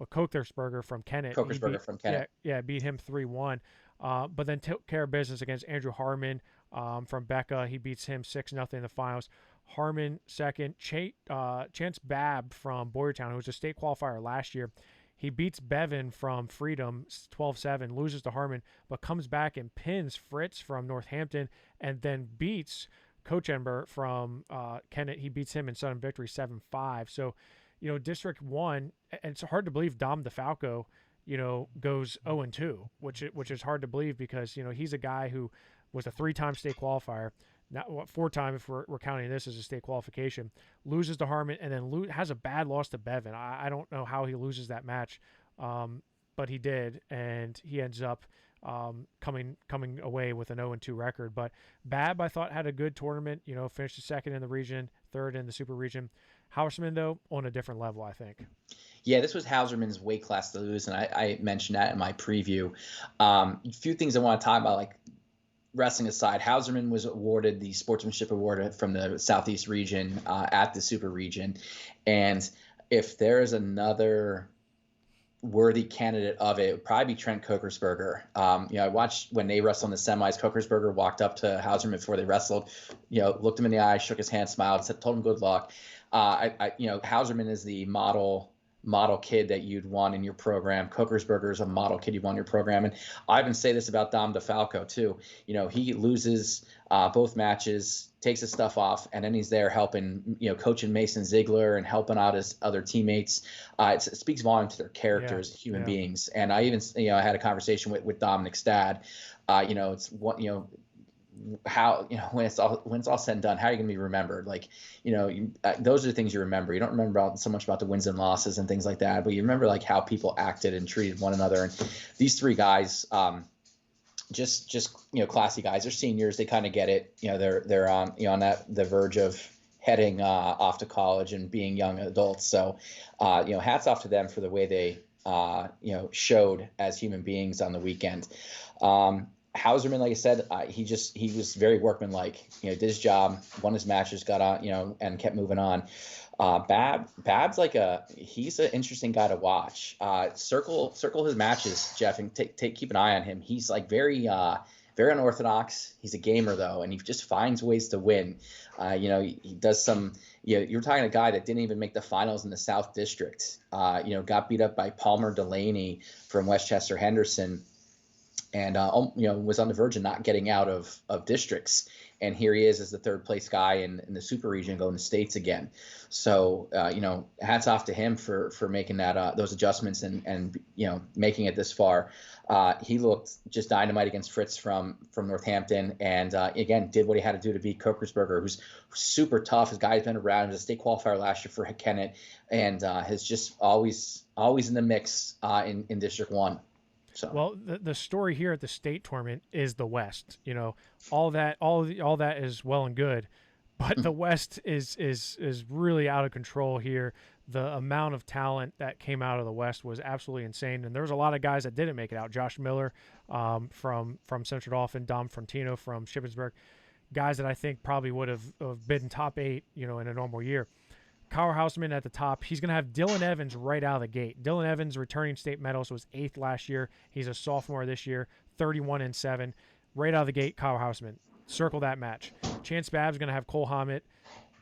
Kokersberger from Kennett. From Kennett. Yeah, beat him 3-1. But then took care of business against Andrew Harmon from Becca. He beats him 6-0 in the finals. Harmon second. Chance Babb from Boyertown, who was a state qualifier last year. He beats Bevan from Freedom 12-7, loses to Harmon, but comes back and pins Fritz from Northampton and then beats Coach Ember from Kennett. He beats him in sudden victory 7-5. So, District 1, and it's hard to believe Dom DeFalco, goes 0-2, which is hard to believe because, he's a guy who was a 3-time state qualifier. Not 4-time if we're counting this as a state qualification, loses to Harmon, and then has a bad loss to Bevan. I don't know how he loses that match, but he did, and he ends up coming away with an 0-2 record. But Babb, I thought, had a good tournament, finished second in the region, third in the super region. Houseman, though, on a different level, I think. Yeah, this was Hauserman's weight class to lose, and I mentioned that in my preview. A few things I want to talk about, like wrestling aside, Hauserman was awarded the Sportsmanship Award from the Southeast region at the Super region. And if there is another worthy candidate of it, would probably be Trent Kokersberger. I watched when they wrestled in the semis. Kokersberger walked up to Hauserman before they wrestled, looked him in the eye, shook his hand, smiled, told him good luck. Hauserman is the model kid that you'd want in your program. Kokersberger is a model kid you want in your program. And I even say this about Dom DeFalco too. He loses both matches, takes his stuff off, and then he's there helping, coaching Mason Ziegler and helping out his other teammates. It speaks volume to their character as human beings. And I even, I had a conversation with Dominic Stad. It's what, how, when it's all said and done, how are you going to be remembered? Like, those are the things you remember. You don't remember so much about the wins and losses and things like that, but you remember like how people acted and treated one another. And these three guys, just classy guys. They're seniors. They kind of get it. They're on the verge of heading off to college and being young adults. So, hats off to them for the way they showed as human beings on the weekend. Hauserman, like I said, he was very workmanlike. Did his job, won his matches, got on, and kept moving on. Bab's he's an interesting guy to watch. Circle his matches, Jeff, and keep an eye on him. He's like very unorthodox. He's a gamer though, and he just finds ways to win. He does some. You're talking a guy that didn't even make the finals in the South District. Got beat up by Palmer Delaney from Westchester Henderson. And was on the verge of not getting out of districts, and here he is as the third place guy in the Super Region going to states again. So hats off to him for making that those adjustments and making it this far. He looked just dynamite against Fritz from Northampton, and again did what he had to do to beat Kokersberger, who's super tough. His guy's been around, he was a state qualifier last year for Kennett, and has just always in the mix in District 1. So. Well, the story here at the state tournament is the West. All that is well and good, but the West is really out of control here. The amount of talent that came out of the West was absolutely insane, and there was a lot of guys that didn't make it out. Josh Miller from Central Dauphin, Dom Frontino from Shippensburg, guys that I think probably would have been top 8, in a normal year. Kaur Houseman at the top. He's going to have Dylan Evans right out of the gate. Dylan Evans, returning state medalist, was 8th last year. He's a sophomore this year, 31-7. Right out of the gate, Kaur Houseman. Circle that match. Chance Babb's going to have Cole Hammett.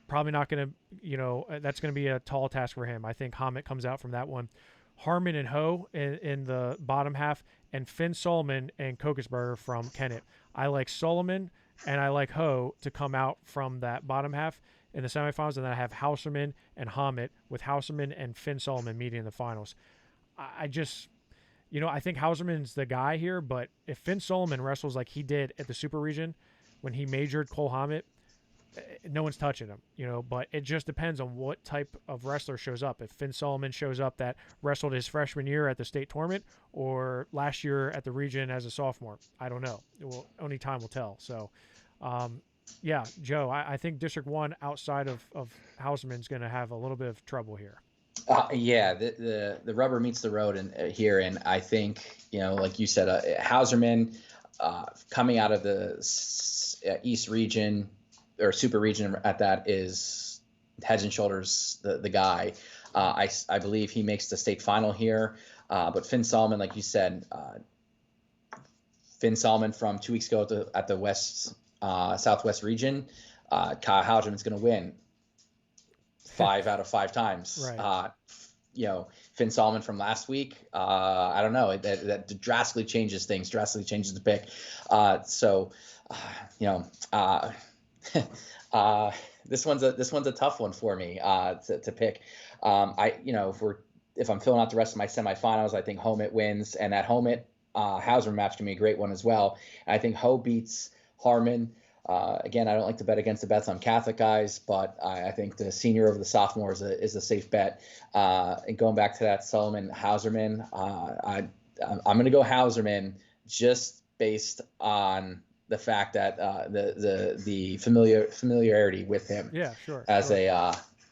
Probably not going to, that's going to be a tall task for him. I think Hammett comes out from that one. Harmon and Ho in the bottom half, and Finn Solomon and Kokersberger from Kennett. I like Solomon and I like Ho to come out from that bottom half in the semifinals, and then I have Houserman and Hammett, with Houserman and Finn Solomon meeting in the finals. I just, I think Houserman's the guy here, but if Finn Solomon wrestles like he did at the Super Region when he majored Cole Hammett, no one's touching him, but it just depends on what type of wrestler shows up. If Finn Solomon shows up that wrestled his freshman year at the state tournament or last year at the region as a sophomore, I don't know. Only time will tell. So, yeah, Joe, I think District 1 outside of Houseman's going to have a little bit of trouble here. Yeah, the rubber meets the road here, and I think, like you said, Houserman coming out of the East region or Super region at that is heads and shoulders the guy. I believe he makes the state final here, but Finn Solomon, like you said, Finn Solomon from 2 weeks ago at the Southwest region, Kyle Houserman's going to win 5 out of 5 times. Right. Finn Solomon from last week, I don't know, that drastically changes things, drastically changes the pick. This one's a tough one for me to pick. If I'm filling out the rest of my semifinals, I think Homit wins, and that Homit Hauser match can be a great one as well. And I think Ho beats Harmon. Again, I don't like to bet against the bets on Catholic guys, but I think the senior over the sophomore is a safe bet. And going back to that Solomon Hauserman, I'm going to go Hauserman just based on the fact that the familiarity with him. Yeah, sure. As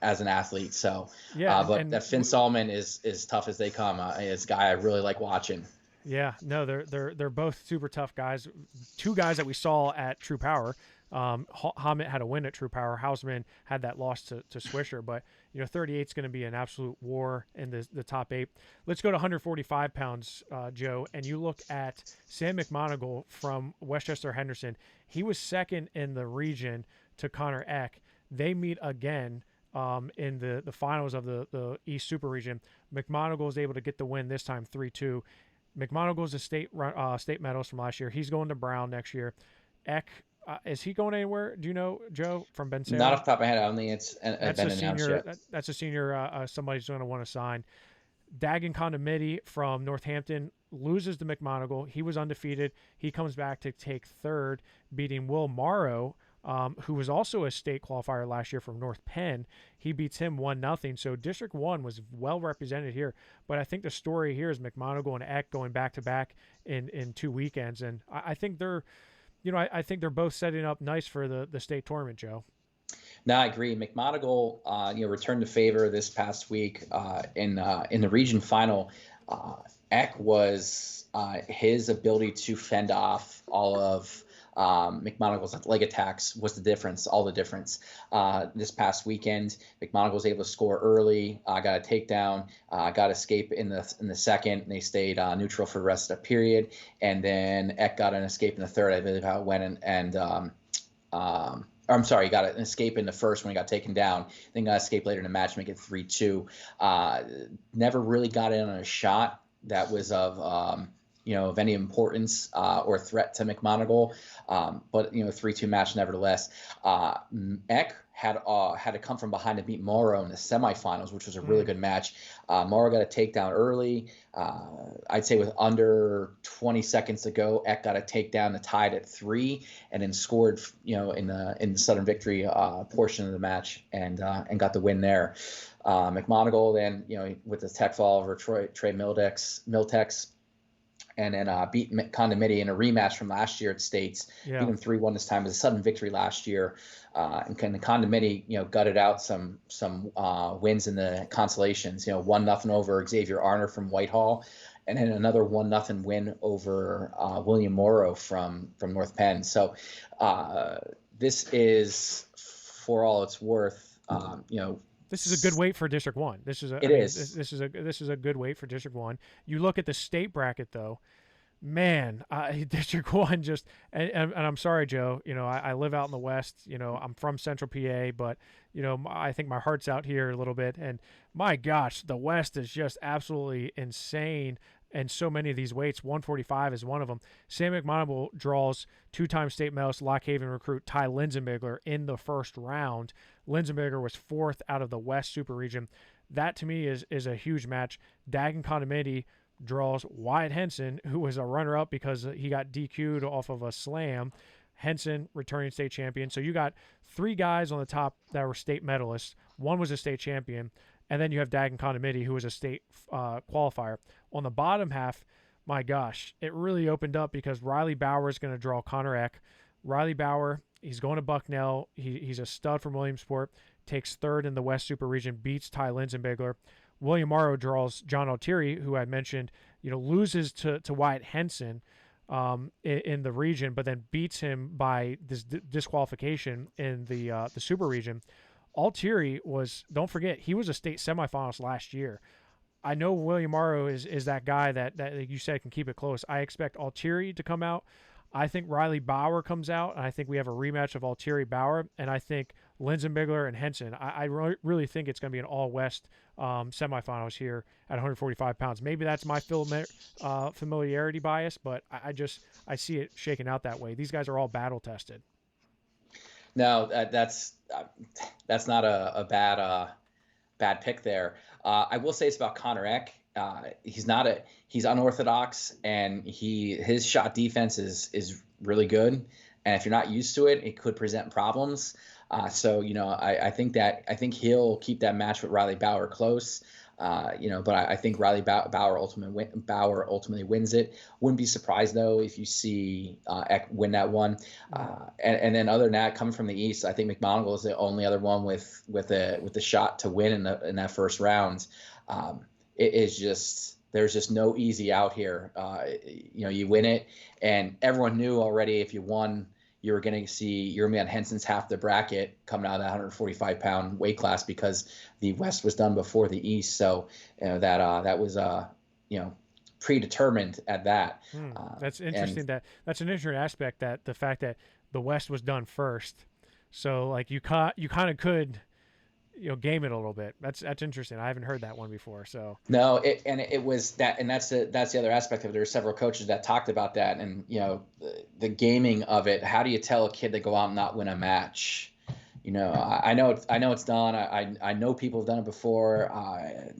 as an athlete. So, Yeah, but that Finn Solomon is tough as they come. Is a guy I really like watching. Yeah, no, they're both super tough guys. Two guys that we saw at True Power. Hammett had a win at True Power. Houseman had that loss to Swisher. But 38 is going to be an absolute war in the top 8. Let's go to 145 pounds, Joe, and you look at Sam Mcmonagle from Westchester Henderson. He was second in the region to Connor Eck. They meet again. In the finals of the East Super Region. Mcmonagle is able to get the win this time 3-2. McMonagle's a state medalist from last year. He's going to Brown next year. Eck, is he going anywhere? Do you know, Joe, from Ben Salem? Not off the top of my head. I don't think it's been announced yet. That's a senior somebody's going to want to sign. Jagger Condomidi from Northampton loses to McMonagle. He was undefeated. He comes back to take third, beating Will Morrow, who was also a state qualifier last year from North Penn. He beats him 1-0. So District 1 was well represented here. But I think the story here is McMonagle and Eck going back-to-back in 2 weekends. And I think they're, I think they're both setting up nice for the state tournament, Joe. No, I agree. McMonagle, returned to favor this past week in the region final. Eck was his ability to fend off all of McMonagle's leg attacks was the difference, all the difference. This past weekend, McMonagle was able to score early, got a takedown, got escape in the second, and they stayed neutral for the rest of the period. And then Eck got an escape in the third, I believe how it went, I'm sorry, he got an escape in the first when he got taken down, then got an escape later in the match, make it 3-2. Never really got in on a shot that was of any importance or threat to McMonagle, but 3-2 match nevertheless. Eck had to come from behind to beat Morrow in the semifinals, which was a really good match. Morrow got a takedown early. I'd say with under 20 seconds to go, Eck got a takedown to tie it at 3, and then scored in the Southern Victory portion of the match and got the win there. McMonagle then with the tech fall over Trey Miltex. And then beat Condomidi in a rematch from last year at States. Yeah. Beat him 3-1 this time. It was a sudden victory last year. And Condomidi, gutted out some wins in the consolations. 1-0 over Xavier Arner from Whitehall, and then another 1-0 win over William Morrow from North Penn. So this is, for all it's worth, This is a good weight for District 1. This is a good weight for District 1. You look at the state bracket though, man, District 1 just and I'm sorry, Joe, I live out in the West, I'm from Central PA, but I think my heart's out here a little bit, and my gosh, the West is just absolutely insane. And so many of these weights, 145 is one of them. Sam McMonagle draws 2-time state medalist Lock Haven recruit Ty Linsenbigler in the first round. Linsenbigler was 4th out of the West Super Region. That to me is a huge match. Jagger Condomidi draws Wyatt Henson, who was a runner-up because he got DQ'd off of a slam. Henson, returning state champion. So you got 3 guys on the top that were state medalists. One was a state champion. And then you have Jagger Condomidi, who was a state qualifier. On the bottom half, my gosh, it really opened up because Riley Bauer is going to draw Connor Eck. Riley Bauer, he's going to Bucknell. He's a stud from Williamsport. Takes 3rd in the West Super Region, beats Ty Linsenbigler. William Morrow draws John Altieri, who I mentioned, loses to Wyatt Henson in the region, but then beats him by this disqualification in the Super Region. Altieri was, don't forget, he was a state semifinalist last year. I know William Morrow is that guy that like you said, can keep it close. I expect Altieri to come out. I think Riley Bauer comes out, and I think we have a rematch of Altieri-Bauer, and I think Linsenbigler and Henson. I really think it's going to be an all-West semifinals here at 145 pounds. Maybe that's my familiarity bias, but I see it shaking out that way. These guys are all battle-tested. No, that's not a bad pick there. I will say it's about Connor Eck. He's unorthodox, and his shot defense is really good. And if you're not used to it, it could present problems. I think he'll keep that match with Riley Bauer close. But I think Riley Bauer ultimately wins it. Wouldn't be surprised though if you see Eck win that one. And then other than that, coming from the East, I think Mcmonagle is the only other one with a shot to win in that first round. It is just. There's just no easy out here. You win it, and everyone knew already if you won, you were going to be on Henson's half the bracket coming out of that 145-pound weight class because the West was done before the East. So that was predetermined at that. That's interesting. That's an interesting aspect, that the fact that the West was done first. So like you kind of could. Game it a little bit. That's interesting. I haven't heard that one before. So no, it was that, and that's the other aspect of it. There are several coaches that talked about that, and the gaming of it. How do you tell a kid to go out and not win a match? I know it's done. I know people have done it before. I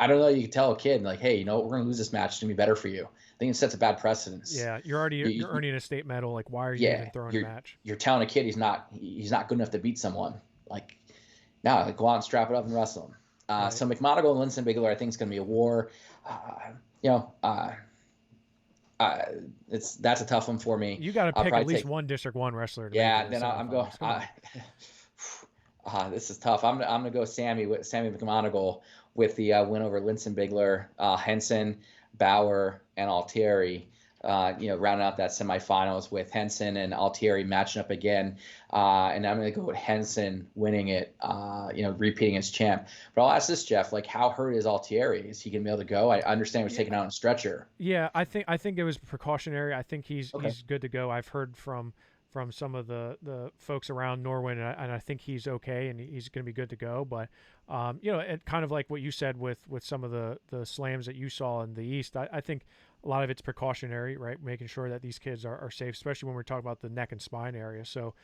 don't know. You can tell a kid like, hey, we're going to lose this match. It's going to be better for you. I think it sets a bad precedence. Yeah, you're earning a state medal. Like, why are you even throwing a match? You're telling a kid he's not good enough to beat someone. Like. No, go out and strap it up and wrestle him. Right. So Mcmonagle and Linson Bigler, I think, is going to be a war. That's a tough one for me. You got to pick at least one District 1 wrestler. I'm going. This is tough. I'm going to go Sammy Mcmonagle with the win over Linson Bigler, Henson, Bauer, and Altieri. Rounding out that semifinals with Henson and Altieri matching up again. And I'm going to go with Henson winning it, repeating as champ. But I'll ask this, Jeff, like how hurt is Altieri? Is he going to be able to go? I understand he was taken out on a stretcher. Yeah, I think it was precautionary. I think he's good to go. I've heard from some of the folks around Norwin, and I think he's okay and he's going to be good to go. But, it kind of like what you said with some of the slams that you saw in the East, I think a lot of it's precautionary, right? Making sure that these kids are safe, especially when we're talking about the neck and spine area. So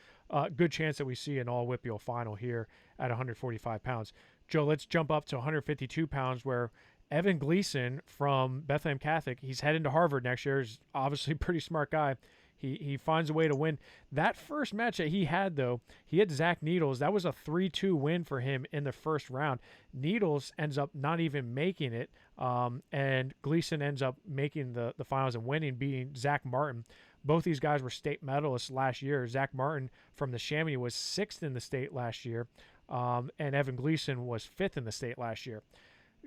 good chance that we see an all WPIAL final here at 145 pounds. Joe, let's jump up to 152 pounds where Evan Gleason from Bethlehem Catholic, he's heading to Harvard next year. He's obviously a pretty smart guy. He finds a way to win. That first match that he had, though, he had Zach Needles. That was a 3-2 win for him in the first round. Needles ends up not even making it, and Gleason ends up making the finals and winning, beating Zach Martin. Both these guys were state medalists last year. Zach Martin from the Chamonix was 6th in the state last year, and Evan Gleason was 5th in the state last year.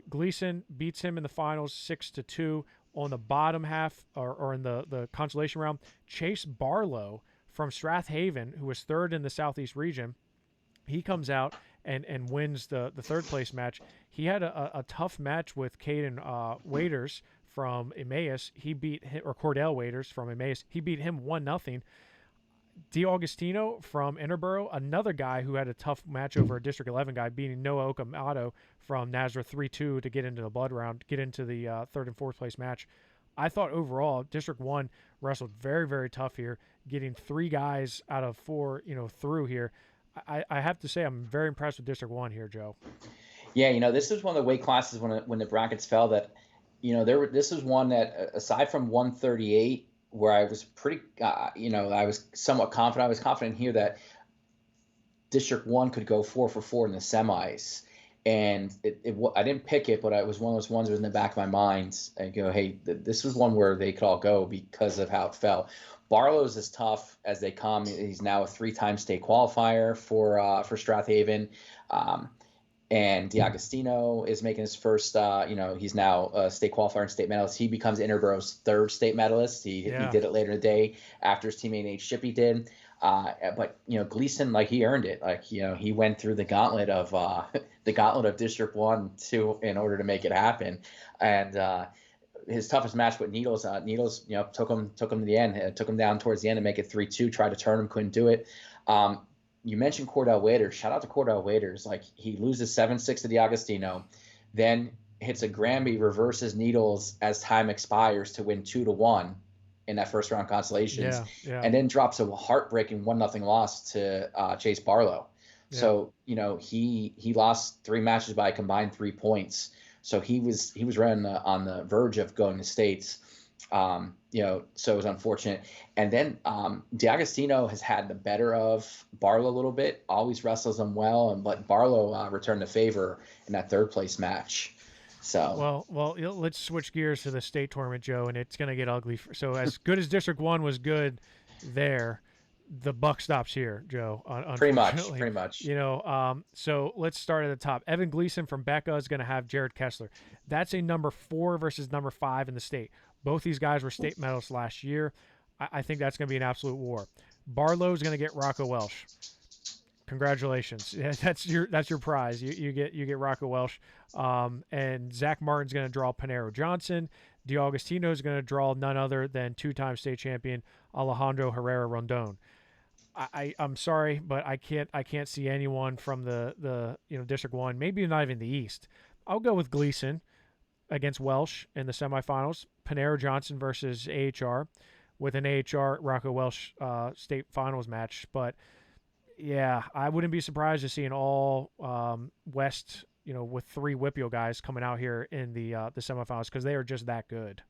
Gleason beats him in the finals 6-2. On the bottom half, or in the consolation round, Chase Barlow from Strathaven, who was 3rd in the Southeast region, he comes out and wins the 3rd place match. He had a tough match with Caden Waiters from Emmaus. He beat him, or Cordell Waiters from Emmaus. He beat him 1-0. DiAugustino from Interboro, another guy who had a tough match over a District 11 guy, beating Noah Okamoto from Nazareth 3-2 to get into the blood round, get into the 3rd and 4th place match. I thought overall District 1 wrestled very, very tough here, getting 3 guys out of 4, through here. I have to say I'm very impressed with District 1 here, Joe. Yeah, this was one of the weight classes when the brackets fell that, this was one that, aside from 138, where I was pretty, I was somewhat confident. I was confident here that District 1 could go 4 for 4 in the semis. And I didn't pick it, but it was one of those ones that was in the back of my mind. I go, hey, this was one where they could all go because of how it fell. Barlow's as tough as they come. He's now a 3-time state qualifier for Strathaven. And DiAugustino is making his first, he's now a state qualifier and state medalist. He becomes Interboro's 3rd state medalist. He did it later in the day after his teammate Nate Shippey did. But Gleason, he earned it. He went through the gauntlet of District 1 in order to make it happen. And his toughest match with Needles, took him to the end, took him down towards the end to make it 3-2, tried to turn him, couldn't do it. You mentioned Cordell Waiters. Shout out to Cordell Waiters. He loses 7-6 to DiAugustino, then hits a Granby, reverses Needles as time expires to win 2-1 in that first round consolations, and then drops a heartbreaking 1-0 loss to Chase Barlow. Yeah. So he lost 3 matches by a combined 3 points. So he was right on the verge of going to states. So it was unfortunate. And then D'Agostino has had the better of Barlow a little bit, always wrestles him well, but Barlow returned the favor in that third place match. So Let's switch gears to the state tournament, Joe, and it's going to get ugly. So as good as District 1 was good there, the buck stops here, Joe, unfortunately. pretty much. So let's start at the top. Evan Gleason from Becca is going to have Jared Kessler. That's a number 4 versus number 5 in the state. Both these guys were state medalists last year. I think that's going to be an absolute war. Barlow's going to get Rocco Welsh. Congratulations. Yeah, that's your prize. You get Rocco Welsh. And Zach Martin's going to draw Panero Johnson. D'Agostino is going to draw none other than 2-time state champion Alejandro Herrera Rondon. I'm sorry, but I can't see anyone from the District 1, maybe not even the East. I'll go with Gleason against Welsh in the semifinals. Panero Johnson versus AHR with an AHR Rocco Welsh state finals match. But yeah, I wouldn't be surprised to see an all West, with 3 Whippio guys coming out here in the semifinals because they are just that good.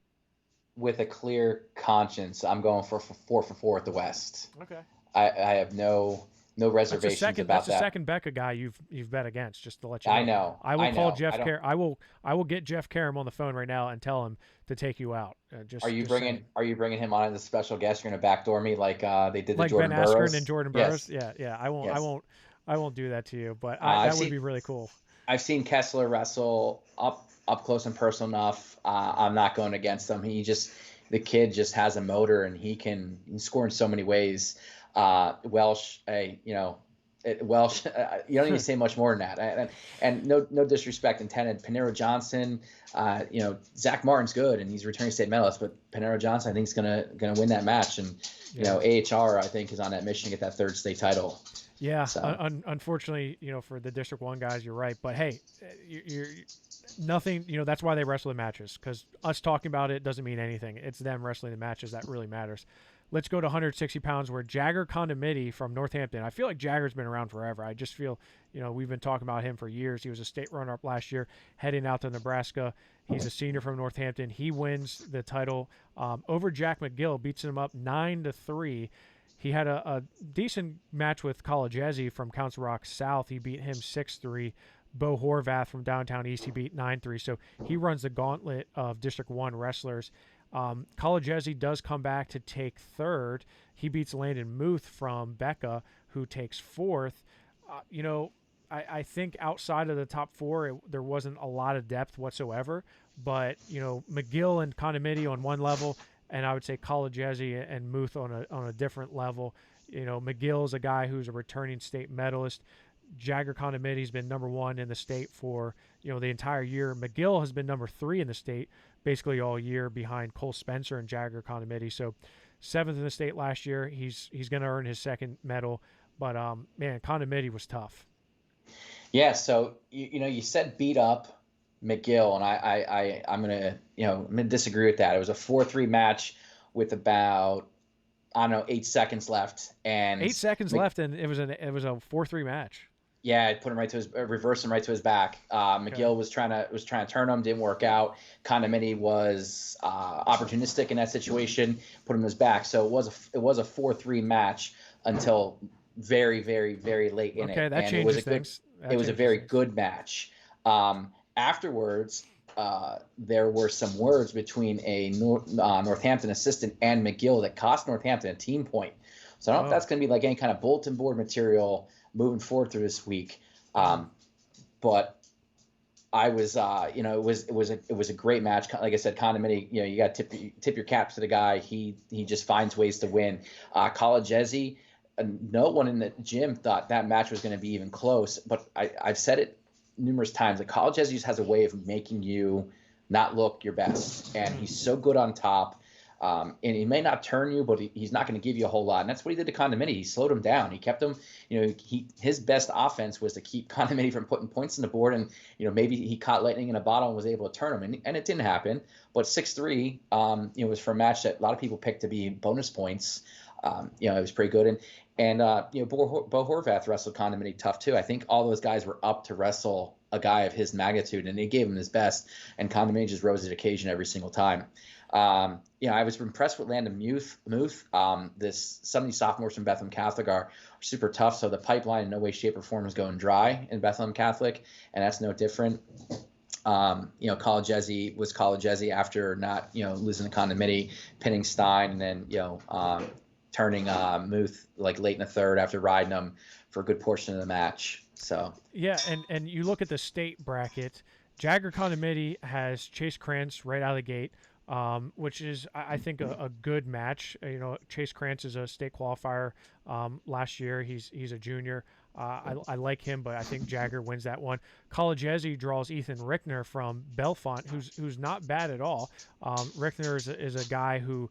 With a clear conscience, I'm going for 4 at the West. Okay. I have no reservations about that. That's the second Becca guy you've bet against, just to let you know. I know. I will call Jeff Karam. I will get Jeff Karam on the phone right now and tell him to take you out. Are you bringing him on as a special guest? You're going to backdoor me like they did like the Jordan Ben Burroughs? Askren and Jordan Burroughs? Yeah. I won't do that to you, but that would be really cool. I've seen Kessler wrestle up close and personal enough. I'm not going against him. The kid just has a motor and he can score in so many ways. Welsh, Welsh, you don't need to say much more than that. And no disrespect intended. Panero Johnson, Zach Martin's good and he's returning state medalist, but Panero Johnson I think is gonna win that match. And AHR I think is on that mission to get that 3rd state title. Yeah, so. Unfortunately, for the District 1 guys, you're right. But hey, you're nothing. That's why they wrestle the matches, because us talking about it doesn't mean anything. It's them wrestling the matches that really matters. Let's go to 160 pounds, where Jagger Condomidi from Northampton. I feel like Jagger's been around forever. I just feel, we've been talking about him for years. He was a state runner-up last year, heading out to Nebraska. He's a senior from Northampton. He wins the title over Jack McGill, beats him up 9-3. He had a decent match with Collegesi from Council Rock South. He beat him 6-3. Bo Horvath from Downtown East, he beat 9-3. So he runs the gauntlet of District 1 wrestlers. Collegesi does come back to take 3rd. He beats Landon Muth from Becca, who takes 4th. I think outside of the top 4, there wasn't a lot of depth whatsoever. But, McGill and Condomidi on one level, and I would say Collegesi and Muth on a different level. McGill is a guy who's a returning state medalist. Jagger Condomidi has been number 1 in the state for the entire year. McGill has been number 3 in the state basically all year behind Cole Spencer and Jagger Condomidi. So 7th in the state last year. He's going to earn his 2nd medal. But man, Condomidi was tough. Yeah. So you said beat up McGill, and I'm gonna disagree with that. It was a 4-3 match with about 8 seconds left, and 8 seconds left, and it was a 4-3 match. Yeah, I put him right to his reverse him right to his back. McGill was trying to turn him, didn't work out. Condomidi was opportunistic in that situation, put him to his back. So it was a 4-3 match until very, very, very late in it. Okay, that changes things. It was a very good match. Afterwards, there were some words between a Northampton assistant and McGill that cost Northampton a team point. So I don't know if that's going to be like any kind of bulletin board material moving forward through this week. But I was, it was a great match. Like I said, Condomidi, you got to tip your cap to the guy. He just finds ways to win. Collegesi, no one in the gym thought that match was going to be even close. But I've said it numerous times. Like Collegesi just has a way of making you not look your best, and he's so good on top. And he may not turn you, but he's not going to give you a whole lot. And that's what he did to Condomidi. He slowed him down. He kept him, his best offense was to keep Condomidi from putting points on the board. And, maybe he caught lightning in a bottle and was able to turn him. And it didn't happen. But 6-3, was for a match that a lot of people picked to be bonus points. It was pretty good. And Bo Horvath wrestled Condomidi tough too. I think all those guys were up to wrestle a guy of his magnitude, and he gave him his best. And Condomidi just rose to the occasion every single time. I was impressed with Landon Muth. Some of these sophomores from Bethlehem Catholic are super tough, so the pipeline in no way, shape, or form is going dry in Bethlehem Catholic, and that's no different. College Ezzy was College Ezzy after not, losing the Condomidi, pinning Stein, and then, turning Muth like late in the third after riding him for a good portion of the match. So yeah, and you look at the state bracket. Jagger Condomidi has Chase Krantz right out of the gate, which is I think a good match. Chase Krantz is a state qualifier last year. He's a junior. I like him, but I think Jagger wins that one. College Ezzy draws Ethan Rickner from Bellefonte, who's not bad at all. Rickner is a guy who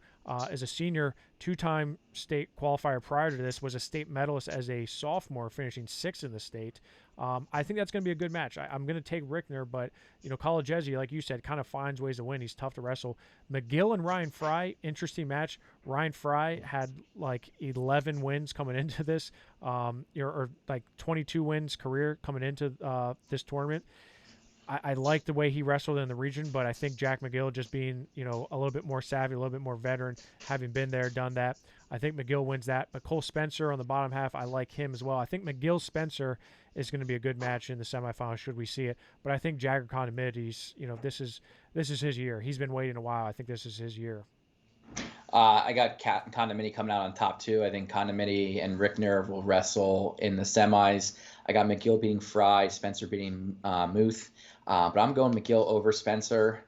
is a senior, two-time state qualifier prior to this, was a state medalist as a sophomore, finishing sixth in the state. I think that's going to be a good match. I'm going to take Rickner, but College Ezzy, like you said, kind of finds ways to win. He's tough to wrestle. McGill and Ryan Fry, interesting match. Ryan Fry had like 11 wins coming into this, or like 22 wins career coming into this tournament. I like the way he wrestled in the region, but I think Jack McGill just being, a little bit more savvy, a little bit more veteran, having been there, done that. I think McGill wins that. But Cole Spencer on the bottom half, I like him as well. I think McGill-Spencer is going to be a good match in the semifinals should we see it. But I think Jagger Condomidi's, this is his year. He's been waiting a while. I think this is his year. I got Condomidi coming out on top two. I think Condomidi and Rickner will wrestle in the semis. I got McGill beating Fry, Spencer beating Muth. But I'm going McGill over Spencer.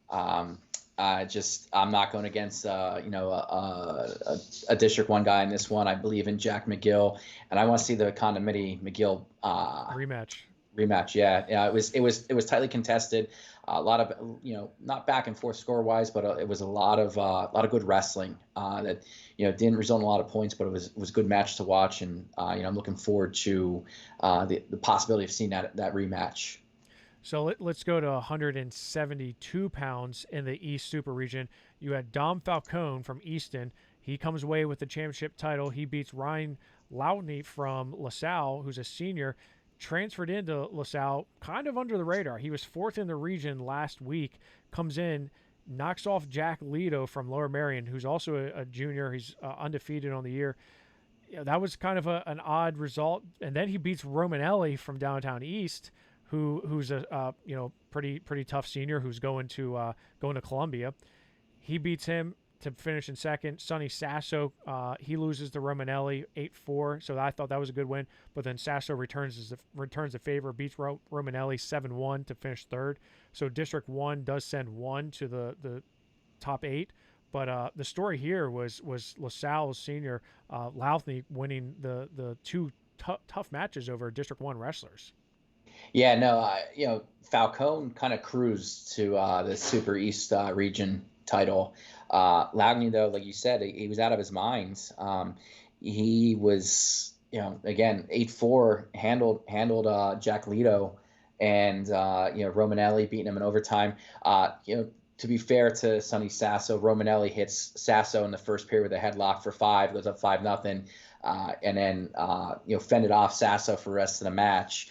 I'm not going against a District 1 guy in this one. I believe in Jack McGill, and I want to see the Condomidi McGill rematch. Yeah. It was tightly contested. A lot of not back and forth score wise, but it was a lot of good wrestling that didn't result in a lot of points, but it was a good match to watch, and I'm looking forward to the possibility of seeing that rematch. So let's go to 172 pounds in the East Super Region. You had Dom Falcone from Easton. He comes away with the championship title. He beats Ryan Loudney from LaSalle, who's a senior, transferred into LaSalle kind of under the radar. He was fourth in the region last week, comes in, knocks off Jack Lido from Lower Merion, who's also a junior. He's undefeated on the year. That was kind of an odd result. And then he beats Romanelli from Downtown East, who's a pretty tough senior who's going to Columbia. He beats him to finish in second. Sonny Sasso, he loses to Romanelli 8-4, so I thought that was a good win. But then Sasso returns the favor, beats Romanelli 7-1 to finish third. So District 1 does send one to the top 8. But the story here was LaSalle's senior Loudney winning the two tough matches over District 1 wrestlers. Yeah, no, Falcone kind of cruised to the Super East region title. Loudney, though, like you said, he was out of his mind. He was, again, 8-4, handled Jack Lido, and Romanelli beating him in overtime. To be fair to Sonny Sasso, Romanelli hits Sasso in the first period with a headlock for 5, goes up 5-0, and then fended off Sasso for the rest of the match.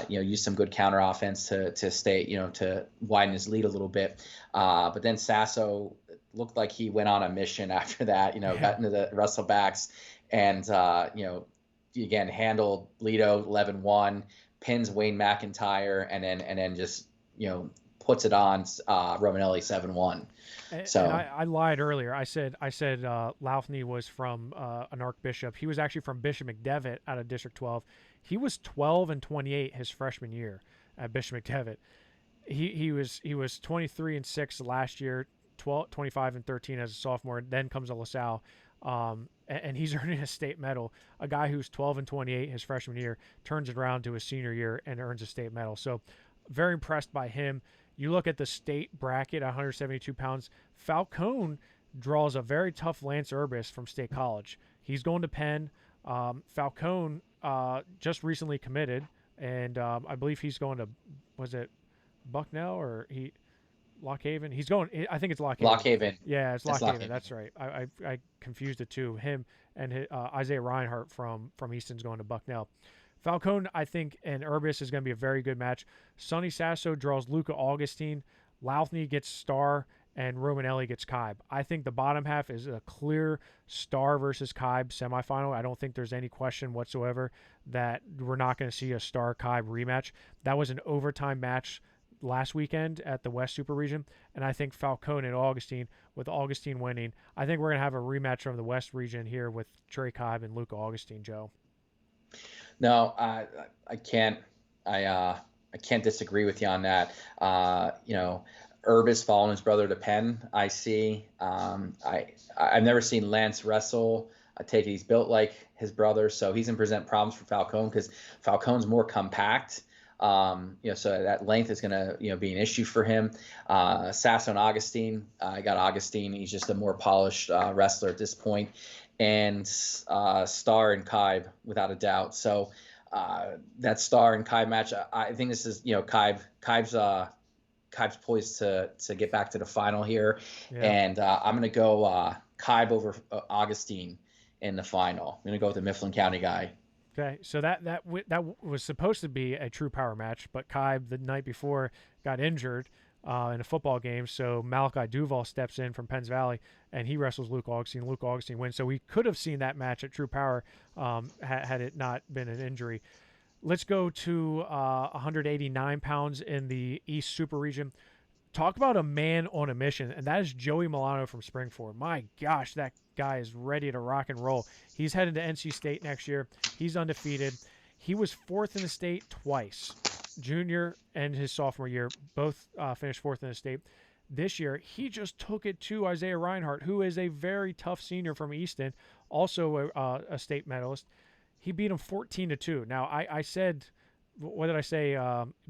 Used some good counter offense to stay, to widen his lead a little bit. But then Sasso looked like he went on a mission after that, got into the wrestlebacks and, again, handled Lido 11-1, pins Wayne McIntyre, and then just, puts it on Romanelli 7-1. So and I lied earlier. I said Loudney was from an Archbishop. He was actually from Bishop McDevitt out of District 12. He was 12-28 his freshman year at Bishop McDevitt. He was 23-6 last year, 25-13 as a sophomore. Then comes a LaSalle, and he's earning a state medal. A guy who's 12-28 his freshman year turns it around to his senior year and earns a state medal. So very impressed by him. You look at the state bracket, 172 pounds. Falcone draws a very tough Lance Urbis from State College. He's going to Penn. Falcone just recently committed, and I believe he's going to, was it Bucknell or Lockhaven? He's going, I think it's Lockhaven. Lockhaven. Yeah, it's Lockhaven. That's right. I confused the two. Him and Isaiah Reinhardt from Easton's going to Bucknell. Falcone, I think, and Urbis is going to be a very good match. Sonny Sasso draws Luca Augustine. Loudney gets Star, and Romanelli gets Kaib. I think the bottom half is a clear Star versus Kaib semifinal. I don't think there's any question whatsoever that we're not going to see a Star Kaib rematch. That was an overtime match last weekend at the West Super Region, and I think Falcone and Augustine, with Augustine winning, I think we're going to have a rematch from the West region here with Trey Kaib and Luca Augustine, Joe. No, I can't. I can't disagree with you on that. Herb is following his brother to Penn. I see. I've never seen Lance wrestle. I take it he's built like his brother, so he's going to present problems for Falcone because Falcone's more compact. So that length is going to be an issue for him. Sasso and Augustine. I got Augustine. He's just a more polished wrestler at this point. And Star and Kaib, without a doubt. So that Star and Kaib match, I think this is, Kaib's poised to get back to the final here. Yeah. And I'm going to go Kaib over Augustine in the final. I'm going to go with the Mifflin County guy. Okay, so that was supposed to be a true power match, but Kaib the night before got injured in a football game, so Malachi Duval steps in from Penns Valley, and he wrestles Luke Augustine. Luke Augustine wins, so we could have seen that match at True Power had it not been an injury. Let's go to 189 pounds in the East Super Region. Talk about a man on a mission, and that is Joey Milano from Springford. My gosh, that guy is ready to rock and roll. He's headed to NC State next year. He's undefeated. He was fourth in the state twice, junior and his sophomore year. Both finished fourth in the state. This year, he just took it to Isaiah Reinhardt, who is a very tough senior from Easton, also a state medalist. He beat him 14-2. Now, I said, what did I say,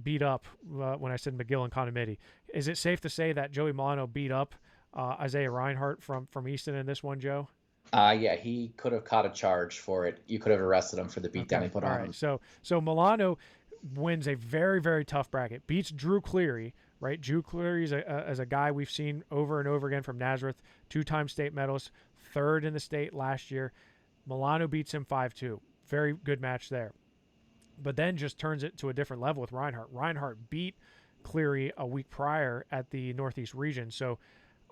beat up when I said McGill and Condomidi? Is it safe to say that Joey Milano beat up Isaiah Reinhardt from Easton in this one, Joe? Yeah, he could have caught a charge for it. You could have arrested him for the beatdown he put on him. So Milano wins a very, very tough bracket, beats Drew Cleary, right? Drew Cleary is a guy we've seen over and over again from Nazareth, two-time state medalist, third in the state last year. Milano beats him 5-2. Very good match there. But then just turns it to a different level with Reinhardt. Reinhardt beat Cleary a week prior at the Northeast region. So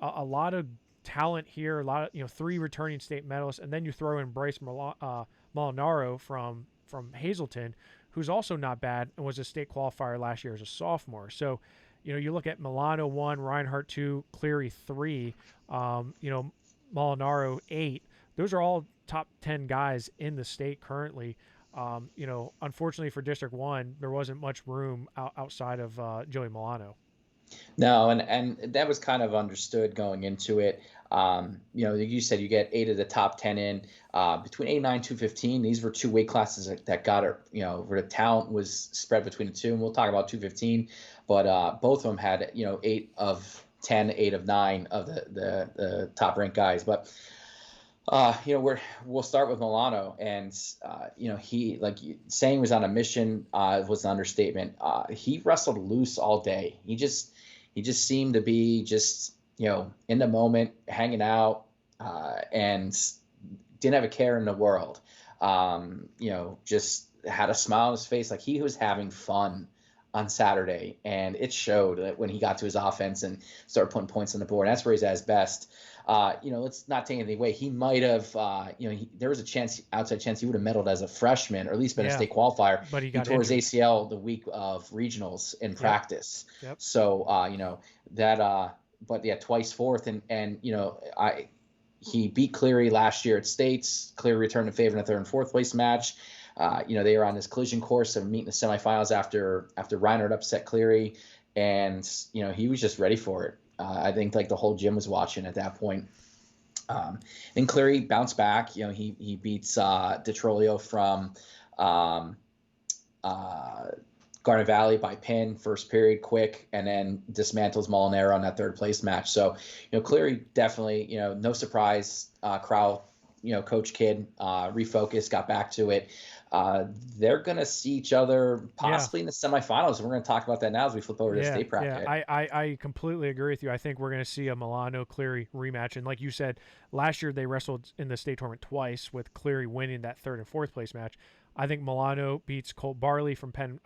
a lot of talent here, a lot of, 3 returning state medalists, and then you throw in Bryce Molinaro from Hazleton, who's also not bad and was a state qualifier last year as a sophomore. So, you look at Milano 1, Reinhardt 2, Cleary 3, Molinaro 8. Those are all top 10 guys in the state currently. Unfortunately for District 1, there wasn't much room outside of Joey Milano. No, and that was kind of understood going into it. You said you get 8 of the top 10 in. Between 89 215, these were 2 weight classes that got it, where the talent was spread between the 2. And we'll talk about 215, but both of them had, 8 of 10, 8 of 9 of the top ranked guys. But we'll start with Milano, and he, saying he was on a mission was an understatement. He wrestled loose all day. He just seemed to be just in the moment, hanging out, and didn't have a care in the world. Just had a smile on his face, like he was having fun on Saturday, and it showed that when he got to his offense and started putting points on the board. That's where he's at his best. Let's not take anything away. He might have, there was a outside chance he would have medaled as a freshman, or at least been a state qualifier. But he tore his ACL the week of regionals in practice. Yep. So, but yeah, twice fourth, and he beat Cleary last year at states. Cleary returned in favor in a third and fourth place match. They were on this collision course of meeting the semifinals after Reinhardt upset Cleary, and he was just ready for it. I think the whole gym was watching at that point. Then Cleary bounced back. He beats DeTrolio from Garnet Valley by pin, first period, quick, and then dismantles Molinaro on that third place match. So, Cleary definitely, no surprise, Crowell, coach kid, refocused, got back to it. They're going to see each other possibly in the semifinals. And we're going to talk about that now as we flip over to the state bracket. Yeah, I completely agree with you. I think we're going to see a Milano-Cleary rematch. And like you said, last year they wrestled in the state tournament twice, with Cleary winning that third and fourth place match. I think Milano beats Colt Barley from Penn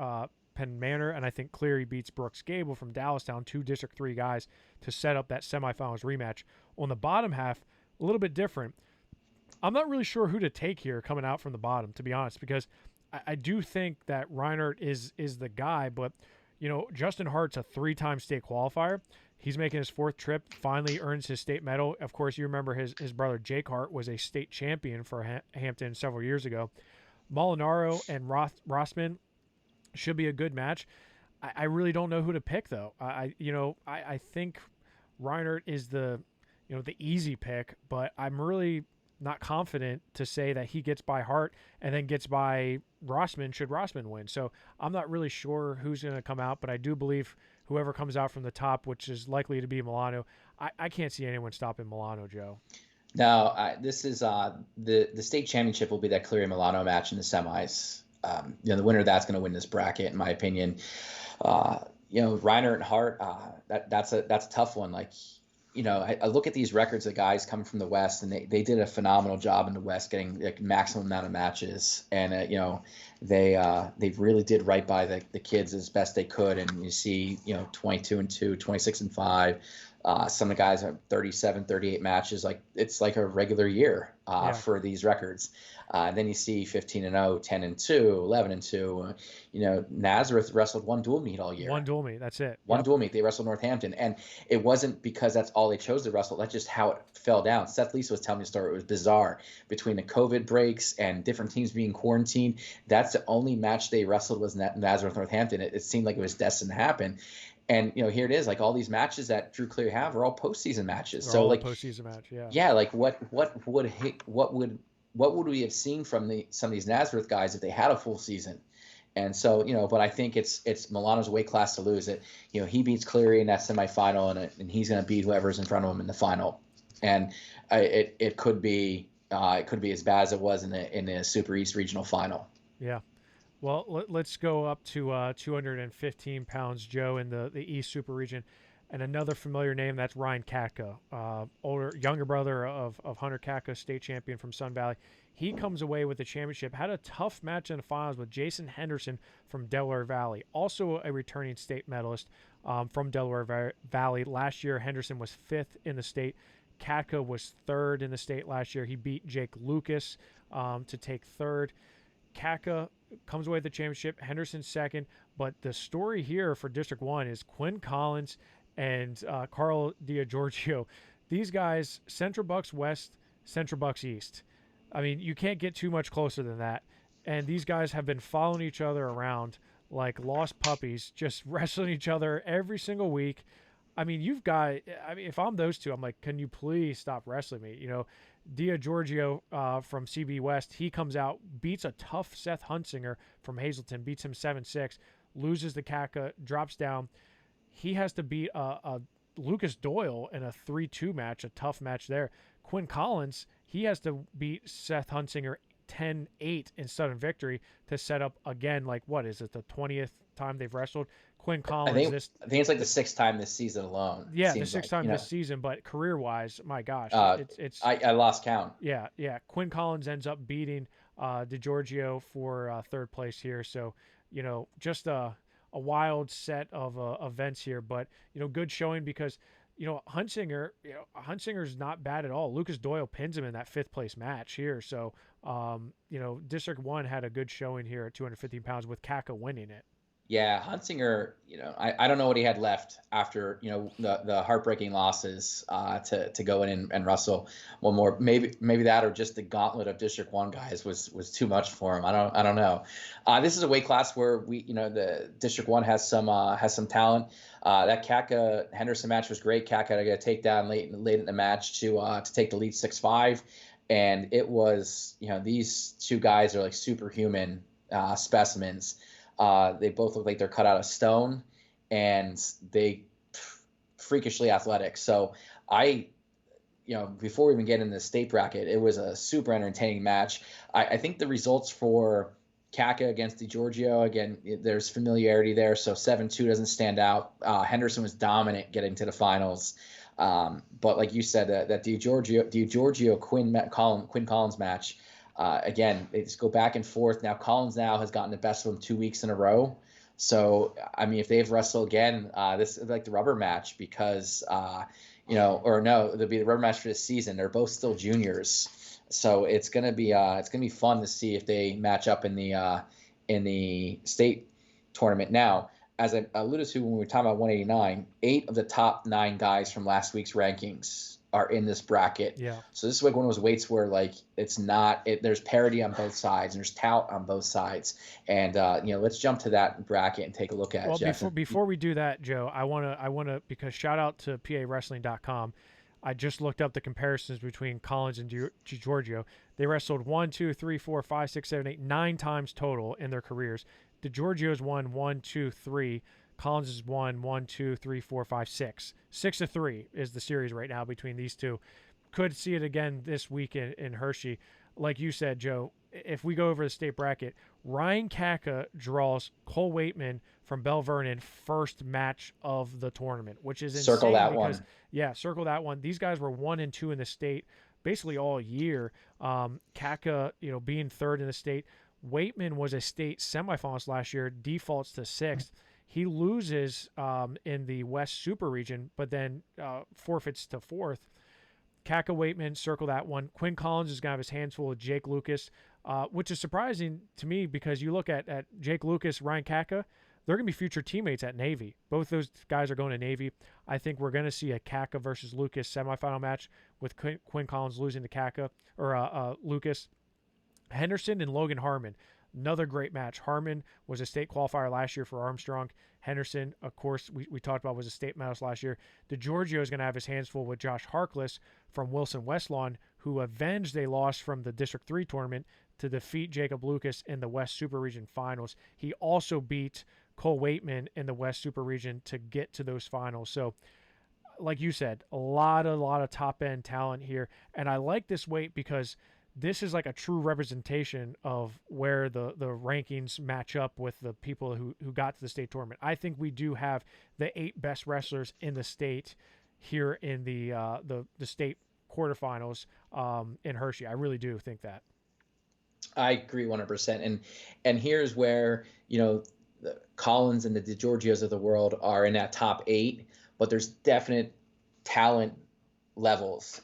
Penn Manor, and I think Cleary beats Brooks Gable from Dallastown, 2 District 3 guys, to set up that semifinals rematch. On the bottom half, a little bit different. I'm not really sure who to take here coming out from the bottom, to be honest, because I do think that Reinhardt is the guy, but Justin Hart's a 3-time state qualifier. He's making his 4th trip, finally earns his state medal. Of course, you remember his brother Jake Hart was a state champion for Hampton several years ago. Maldonado and Rossman should be a good match. I really don't know who to pick, though. I think Reinhardt is the easy pick, but I'm really not confident to say that he gets by Hart and then gets by Rossman should Rossman win. So I'm not really sure who's going to come out, but I do believe whoever comes out from the top, which is likely to be Milano, I can't see anyone stopping Milano, Joe. No, this is the state championship will be that Cleary Milano match in the semis. The winner of that's going to win this bracket, in my opinion. Reinhardt and Hart, that's a tough one. Like, I look at these records of guys coming from the West, and they did a phenomenal job in the West getting like maximum amount of matches. And, they really did right by the kids as best they could. And you see, 22-2, 26-5. Some of the guys have 37, 38 matches. Like it's like a regular year for these records. Then you see 15-0, 10-2, 11-2. Nazareth wrestled one dual meet all year. One dual meet, that's it. One dual meet. They wrestled Northampton, and it wasn't because that's all they chose to wrestle. That's just how it fell down. Seth Lisa was telling me a story. It was bizarre between the COVID breaks and different teams being quarantined. That's the only match they wrestled was Nazareth Northampton. It seemed like it was destined to happen. And here it is. Like all these matches that Drew Cleary have are all postseason matches. They're so all like postseason match, yeah. Yeah, like what would we have seen from some of these Nazareth guys if they had a full season? And so, but I think it's Milano's weight class to lose it. He beats Cleary in that semifinal, and he's going to beat whoever's in front of him in the final. And it could be as bad as it was in the Super East regional final. Yeah. Well, let's go up to 215 pounds, Joe, in the East Super Region. And another familiar name, that's Ryan Catco, younger brother of Hunter Catco, state champion from Sun Valley. He comes away with the championship, had a tough match in the finals with Jason Henderson from Delaware Valley, also a returning state medalist from Delaware Valley. Last year, Henderson was 5th in the state. Catco was 3rd in the state last year. He beat Jake Lucas to take 3rd. Catco comes away with the championship, Henderson 2nd. But the story here for District 1 is Quinn Collins and Carl DiGiorgio. These guys, Central Bucks West, Central Bucks East. I mean, you can't get too much closer than that. And these guys have been following each other around like lost puppies, just wrestling each other every single week. I mean, if I'm those two, I'm like, can you please stop wrestling me? DiGiorgio from CB West, he comes out, beats a tough Seth Hunsinger from Hazleton, beats him 7-6, loses the Catco, drops down. He has to beat a Lucas Doyle in a 3-2 match, a tough match there. Quinn Collins, he has to beat Seth Hunsinger 10-8 in sudden victory to set up again, like, what is it, the 20th time they've wrestled? Quinn Collins. I think it's like the 6th time this season alone. Yeah, the 6th time this season, but career-wise, my gosh. I lost count. Yeah. Quinn Collins ends up beating DiGiorgio for 3rd place here. So, just a wild set of events here, but good showing because Hunsinger's not bad at all. Lucas Doyle pins him in that 5th place match here. So District 1 had a good showing here at 250 pounds with Catco winning it. Yeah, Hunsinger, I don't know what he had left after, the heartbreaking losses to go in and wrestle one more. Maybe that or just the gauntlet of District 1 guys was too much for him. I don't know. This is a weight class where the District 1 has some talent. That Catco Henderson match was great. Catco got a takedown late in the match to take the lead 6-5. And it was, these two guys are like superhuman specimens. They both look like they're cut out of stone, and they freakishly athletic. So before we even get into the state bracket, it was a super entertaining match. I think the results for Catco against DiGiorgio, again, there's familiarity there. So 7-2 doesn't stand out. Henderson was dominant getting to the finals. But like you said, that DiGiorgio Quinn Collins match, again, they just go back and forth. Now Collins has gotten the best of him 2 weeks in a row. So, I mean, if they wrestle again, this is like the rubber match because, or no, it'll be the rubber match for this season. They're both still juniors, so it's gonna be fun to see if they match up in the state tournament. Now, as I alluded to when we were talking about 189, 8 of the top 9 guys from last week's rankings are in this bracket. Yeah. So this is like one of those weights where like there's parity on both sides and there's talent on both sides. And let's jump to that bracket and take a look at it. Well, before we do that, Joe, I wanna because shout out to PAWrestling.com. I just looked up the comparisons between Collins and DiGiorgio. They wrestled 1, 2, 3, 4, 5, 6, 7, 8, 9 times total in their careers. DiGiorgio's won 1, 2, 3. Collins has won 1, 2, 3, 4, 5, 6. 6-3 is the series right now between these two. Could see it again this week in Hershey. Like you said, Joe, if we go over the state bracket, Ryan Kaka draws Cole Waitman from Bell Vernon first match of the tournament, which is insane. Circle that because, one. Yeah, circle that one. These guys were 1 and 2 in the state basically all year. Kaka, being third in the state. Waitman was a state semifinalist last year, defaults to 6th. He loses in the West Super Region, but then forfeits to 4th. Kaka Waitman, circle that one. Quinn Collins is going to have his hands full with Jake Lucas, which is surprising to me because you look at Jake Lucas, Ryan Kaka, they're going to be future teammates at Navy. Both those guys are going to Navy. I think we're going to see a Kaka versus Lucas semifinal match with Quinn Collins losing to Kaka or Lucas. Henderson and Logan Harmon, another great match. Harmon was a state qualifier last year for Armstrong. Henderson, of course, we talked about, was a state medalist last year. DiGiorgio is going to have his hands full with Josh Harkless from Wilson Westlawn, who avenged a loss from the District 3 tournament to defeat Jacob Lucas in the West Super Region finals. He also beat Cole Waitman in the West Super Region to get to those finals. So, like you said, a lot of top-end talent here. And I like this weight because this is like a true representation of where the rankings match up with the people who got to the state tournament. I think we do have the 8 best wrestlers in the state here in the state quarterfinals in Hershey. I really do think that. I agree 100%. And here's where, the Collins and the DiGiorgios of the world are in that top 8, but there's definite talent levels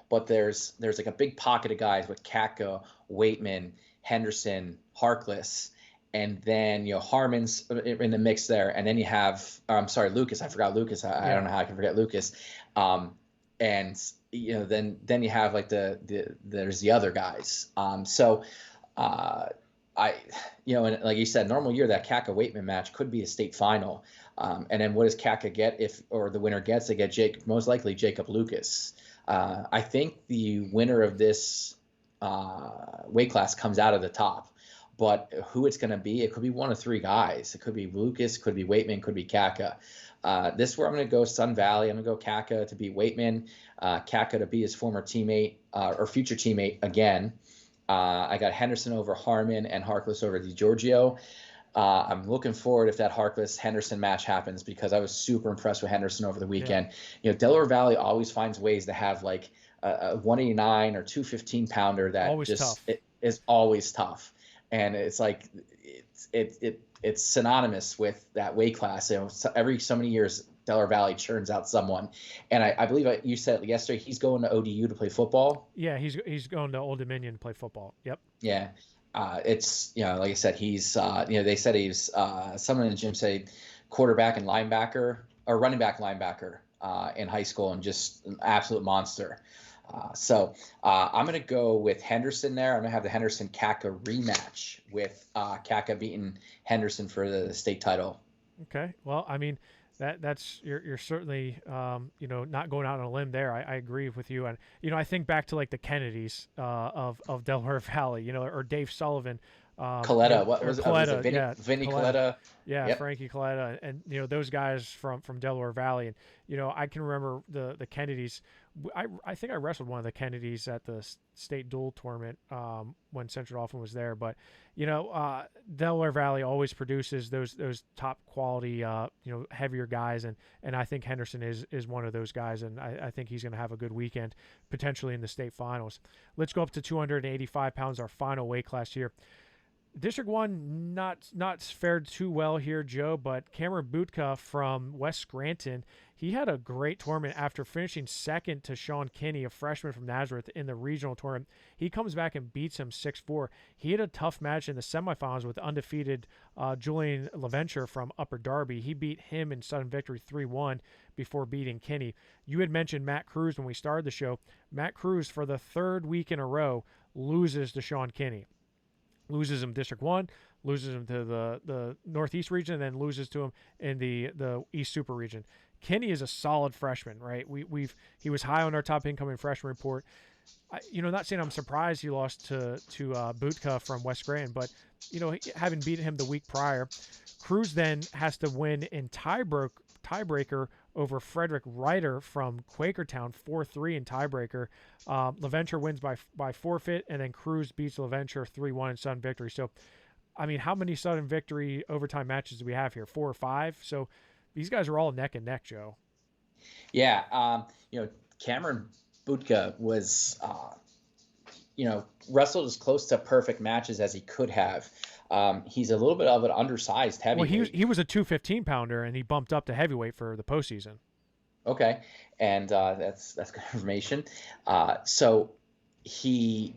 but there's like a big pocket of guys with Catco, Waitman, Henderson, Harkless, and then Harmon's in the mix there, and then you have Lucas. I forgot Lucas. I don't know how I can forget Lucas. And then you have like there's the other guys. And like you said, normal year that Kaka Waitman match could be a state final. And then what does Kaka get or the winner gets? They get most likely Jacob Lucas. I think the winner of this weight class comes out of the top, but who it's going to be, it could be one of 3 guys. It could be Lucas, could be Waitman, could be Kaka. This is where I'm going to go Sun Valley. I'm going to go Kaka to beat Waitman, Kaka to be his former teammate or future teammate again. I got Henderson over Harmon and Harkless over DiGiorgio. I'm looking forward if that Harkless-Henderson match happens because I was super impressed with Henderson over the weekend. Yeah. Delaware Valley always finds ways to have like a 189 or 215 pounder that always tough. It is always tough, and it's like it's synonymous with that weight class. Every so many years Delaware Valley churns out someone, and I believe you said yesterday he's going to ODU to play football. Yeah, he's going to Old Dominion to play football. Yep. Yeah. It's like I said, he's they said he's someone in the gym said quarterback and linebacker or running back linebacker in high school and just an absolute monster. So I'm going to go with Henderson there. I'm going to have the Henderson-Kaka rematch with Kaka beating Henderson for the state title. Okay. Well, I mean, that's you're certainly not going out on a limb there. I agree with you, and I think back to like the Kennedys of Delaware Valley, or Dave Sullivan, Coletta. What was Coletta? it? Vinny Coletta. Yeah, yep. Frankie Coletta, and those guys from Delaware Valley, and I can remember the Kennedys. I think I wrestled one of the Kennedys at the state dual tournament when Central Dauphin was there. But Delaware Valley always produces those top quality heavier guys, and I think Henderson is one of those guys, and I think he's going to have a good weekend potentially in the state finals. Let's go up to 285 pounds, our final weight class here. District 1 not fared too well here, Joe, but Cameron Butka from West Scranton, he had a great tournament after finishing second to Sean Kinney, a freshman from Nazareth, in the regional tournament. He comes back and beats him 6-4. He had a tough match in the semifinals with undefeated Julian LaVenture from Upper Darby. He beat him in sudden victory 3-1 before beating Kinney. You had mentioned Matt Cruz when we started the show. Matt Cruz, for the third week in a row, loses to Sean Kinney. Loses him District 1, loses him to the Northeast region, and then loses to him in the East Super region. Kenny is a solid freshman, right? He was high on our top incoming freshman report. Not saying I'm surprised he lost to Butka from West Grand, but having beaten him the week prior, Cruz then has to win in tiebreaker over Frederick Ryder from Quakertown, 4-3 in tiebreaker. LaVenture wins by forfeit, and then Cruz beats LaVenture 3-1 in sudden victory. So, I mean, how many sudden victory overtime matches do we have here? 4 or 5? So these guys are all neck and neck, Joe. Yeah, Cameron Butka was, wrestled as close to perfect matches as he could have. He's a little bit of an undersized heavyweight. Well, he was a 215 pounder, and he bumped up to heavyweight for the postseason. Okay, and that's good information. So he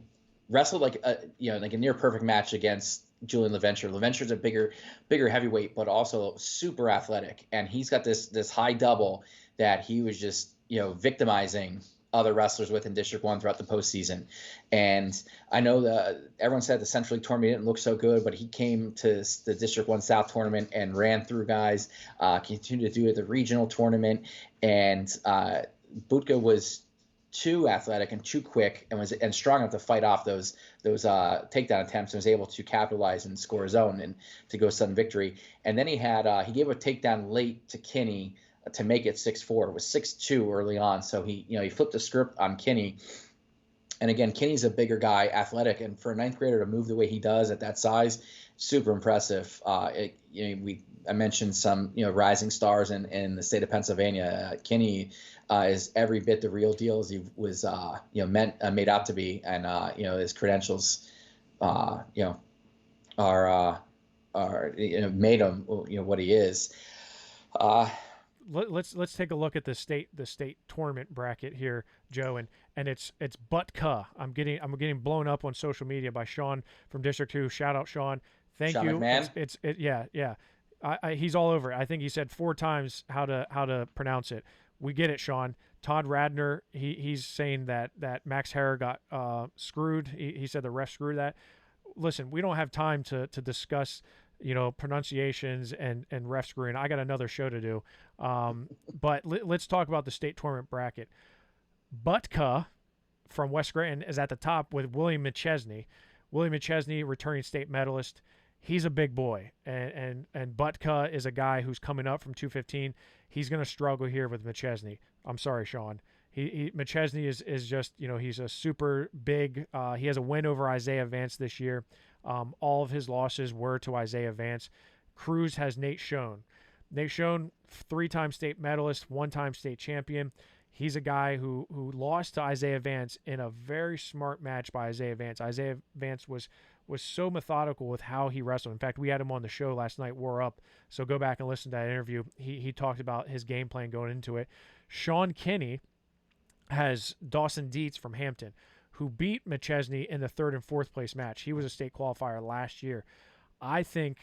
wrestled like a near perfect match against Julian LaVenture. LaVenture's a bigger heavyweight, but also super athletic, and he's got this high double that he was just victimizing other wrestlers with in District 1 throughout the postseason. And I know that everyone said the Central League tournament didn't look so good, but he came to the District 1 South tournament and ran through guys, continued to do it at the regional tournament. And Butka was too athletic and too quick and strong enough to fight off those takedown attempts, and was able to capitalize and score his own and to go sudden victory. And then he gave a takedown late to Kinney to make it 6-4. It was 6-2 early on, so he flipped the script on Kinney. And again, Kinney's a bigger guy, athletic, and for a ninth grader to move the way he does at that size, super impressive. I mentioned some rising stars in the state of Pennsylvania. Kinney is every bit the real deal as he was made out to be, and his credentials are made him what he is. Let's take a look at the state tournament bracket here, Joe, and it's Butka. I'm getting blown up on social media by Sean from District 2. Shout out Sean. Thank Sean you. McMahon? Yeah. He's all over it. I think he said 4 times how to pronounce it. We get it, Sean. Todd Radner, he's saying that Max Herrer got screwed. He said the ref screwed that. Listen, we don't have time to discuss pronunciations and ref screwing. I got another show to do. But let's talk about the state tournament bracket. Butka from West Scranton is at the top with William McChesney. William McChesney, returning state medalist. He's a big boy, and Butka is a guy who's coming up from 215. He's going to struggle here with McChesney. I'm sorry, Sean. McChesney is just, he's a super big. He has a win over Isaiah Vance this year. All of his losses were to Isaiah Vance. Cruz has Nate Schoen. Nate Schoen, 3-time state medalist, 1-time state champion. He's a guy who lost to Isaiah Vance in a very smart match by Isaiah Vance. Isaiah Vance was so methodical with how he wrestled. In fact, we had him on the show last night, War Up. So go back and listen to that interview. He talked about his game plan going into it. Sean Kinney has Dawson Dietz from Hampton, who beat McChesney in the 3rd and 4th place match. He was a state qualifier last year. I think,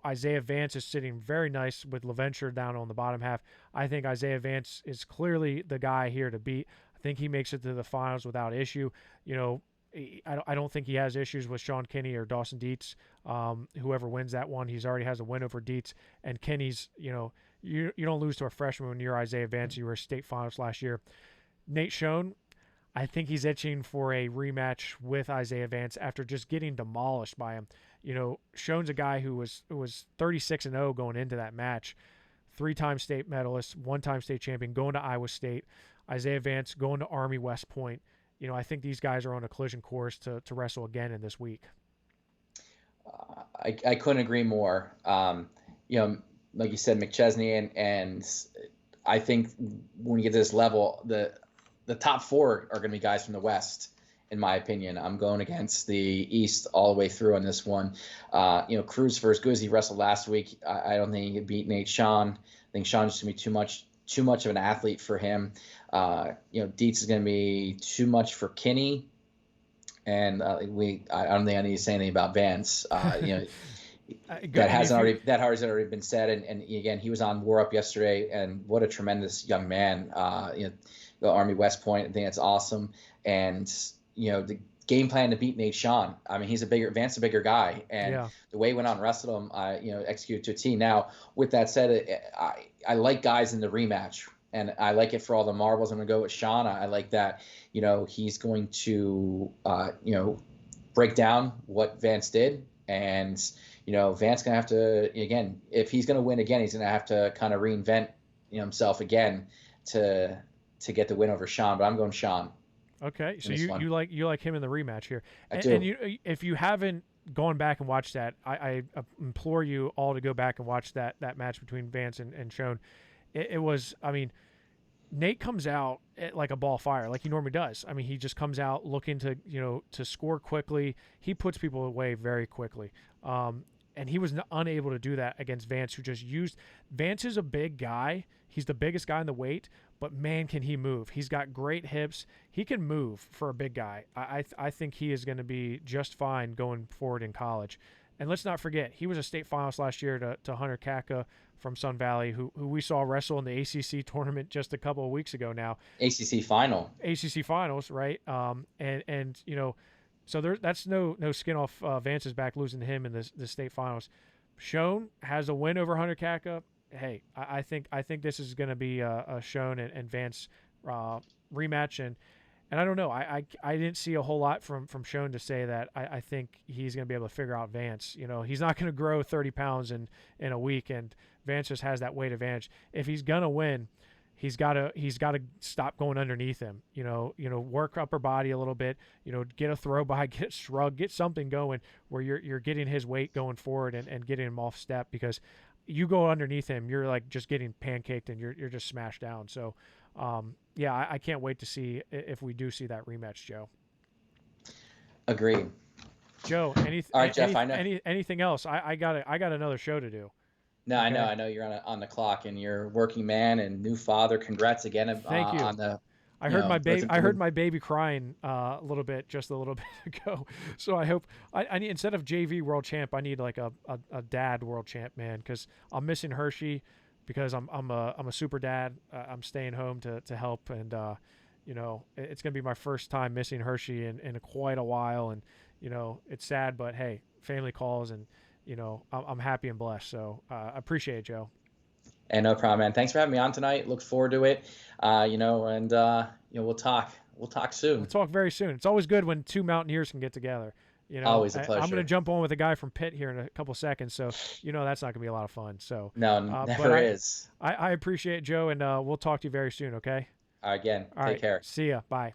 Isaiah Vance is sitting very nice with LaVenture down on the bottom half. I think Isaiah Vance is clearly the guy here to beat. I think he makes it to the finals without issue. I don't think he has issues with Sean Kinney or Dawson Dietz. Whoever wins that one, he's already has a win over Dietz. And Kinney's, you don't lose to a freshman when you're Isaiah Vance. You were a state finals last year. Nate Schoen, I think he's itching for a rematch with Isaiah Vance after just getting demolished by him. Schoen's a guy who was 36-0 going into that match. 3-time state medalist, 1-time state champion, going to Iowa State. Isaiah Vance going to Army West Point. I think these guys are on a collision course to wrestle again in this week. I couldn't agree more. Like you said, McChesney and I think when you get to this level, the top 4 are going to be guys from the West, in my opinion. I'm going against the East all the way through on this one. Cruz, for as good as he wrestled last week, I don't think he could beat Nate Sean. I think Sean's just going to be too much of an athlete for him. Dietz is going to be too much for Kinney. And I don't think I need to say anything about Vance. That has already been said. And again, he was on War Up yesterday, and what a tremendous young man. The Army West Point, I think that's awesome. And the game plan to beat Nate Sean. I mean, Vance a bigger guy, and the way he went out and wrestled him, executed to a T. Now, with that said, I like guys in the rematch. And I like it for all the marbles. I'm going to go with Sean. I like that, he's going to, break down what Vance did. And, Vance going to have to, again, if he's going to win again, he's going to have to kind of reinvent himself again to get the win over Sean. But I'm going Sean. Okay. So you like him in the rematch here. I do. And if you haven't gone back and watched that, I implore you all to go back and watch that match between Vance and Sean. It was, Nate comes out like a ball of fire, like he normally does. I mean, he just comes out looking to score quickly. He puts people away very quickly. And he was unable to do that against Vance, who just used – Vance is a big guy. He's the biggest guy in the weight, but, man, can he move. He's got great hips. He can move for a big guy. I think he is going to be just fine going forward in college. And let's not forget, he was a state finalist last year to Hunter Catco from Sun Valley, who we saw wrestle in the ACC tournament just a couple of weeks ago now. ACC finals, right? So that's no skin off Vance's back losing to him in the state finals. Schoen has a win over Hunter Catco. Hey, I think this is going to be a Schoen and Vance rematch, and I don't know. I didn't see a whole lot from Schoen to say that I think he's going to be able to figure out Vance. He's not going to grow 30 pounds in a week, and Vance just has that weight advantage. If he's going to win, he's got to stop going underneath him. Work upper body a little bit. Get a throw by, get a shrug, get something going where you're getting his weight going forward and getting him off step, because you go underneath him, you're like just getting pancaked and you're just smashed down. So. I can't wait to see if we do see that rematch, Joe. Agreed. Joe, all right, Jeff, I know. Anything else? I got another show to do. No, okay. I know you're on the clock, and you're a working man and new father. Congrats again. Thank you. On the. I heard my baby crying a little bit ago. So I hope I need, instead of JV world champ, I need like a dad world champ, man, because I'm missing Hershey. Because I'm a super dad. I'm staying home to help, and it's gonna be my first time missing Hershey in quite a while, and it's sad, but hey, family calls, and I'm happy and blessed. So I appreciate it, Joe. And no problem, man. Thanks for having me on tonight. Look forward to it. And we'll talk. We'll talk soon. We'll talk very soon. It's always good when two Mountaineers can get together. Always a pleasure. I'm going to jump on with a guy from Pitt here in a couple seconds, so that's not going to be a lot of fun. So no, never is. I appreciate it, Joe, and we'll talk to you very soon. Okay. Again, take care. See ya. Bye.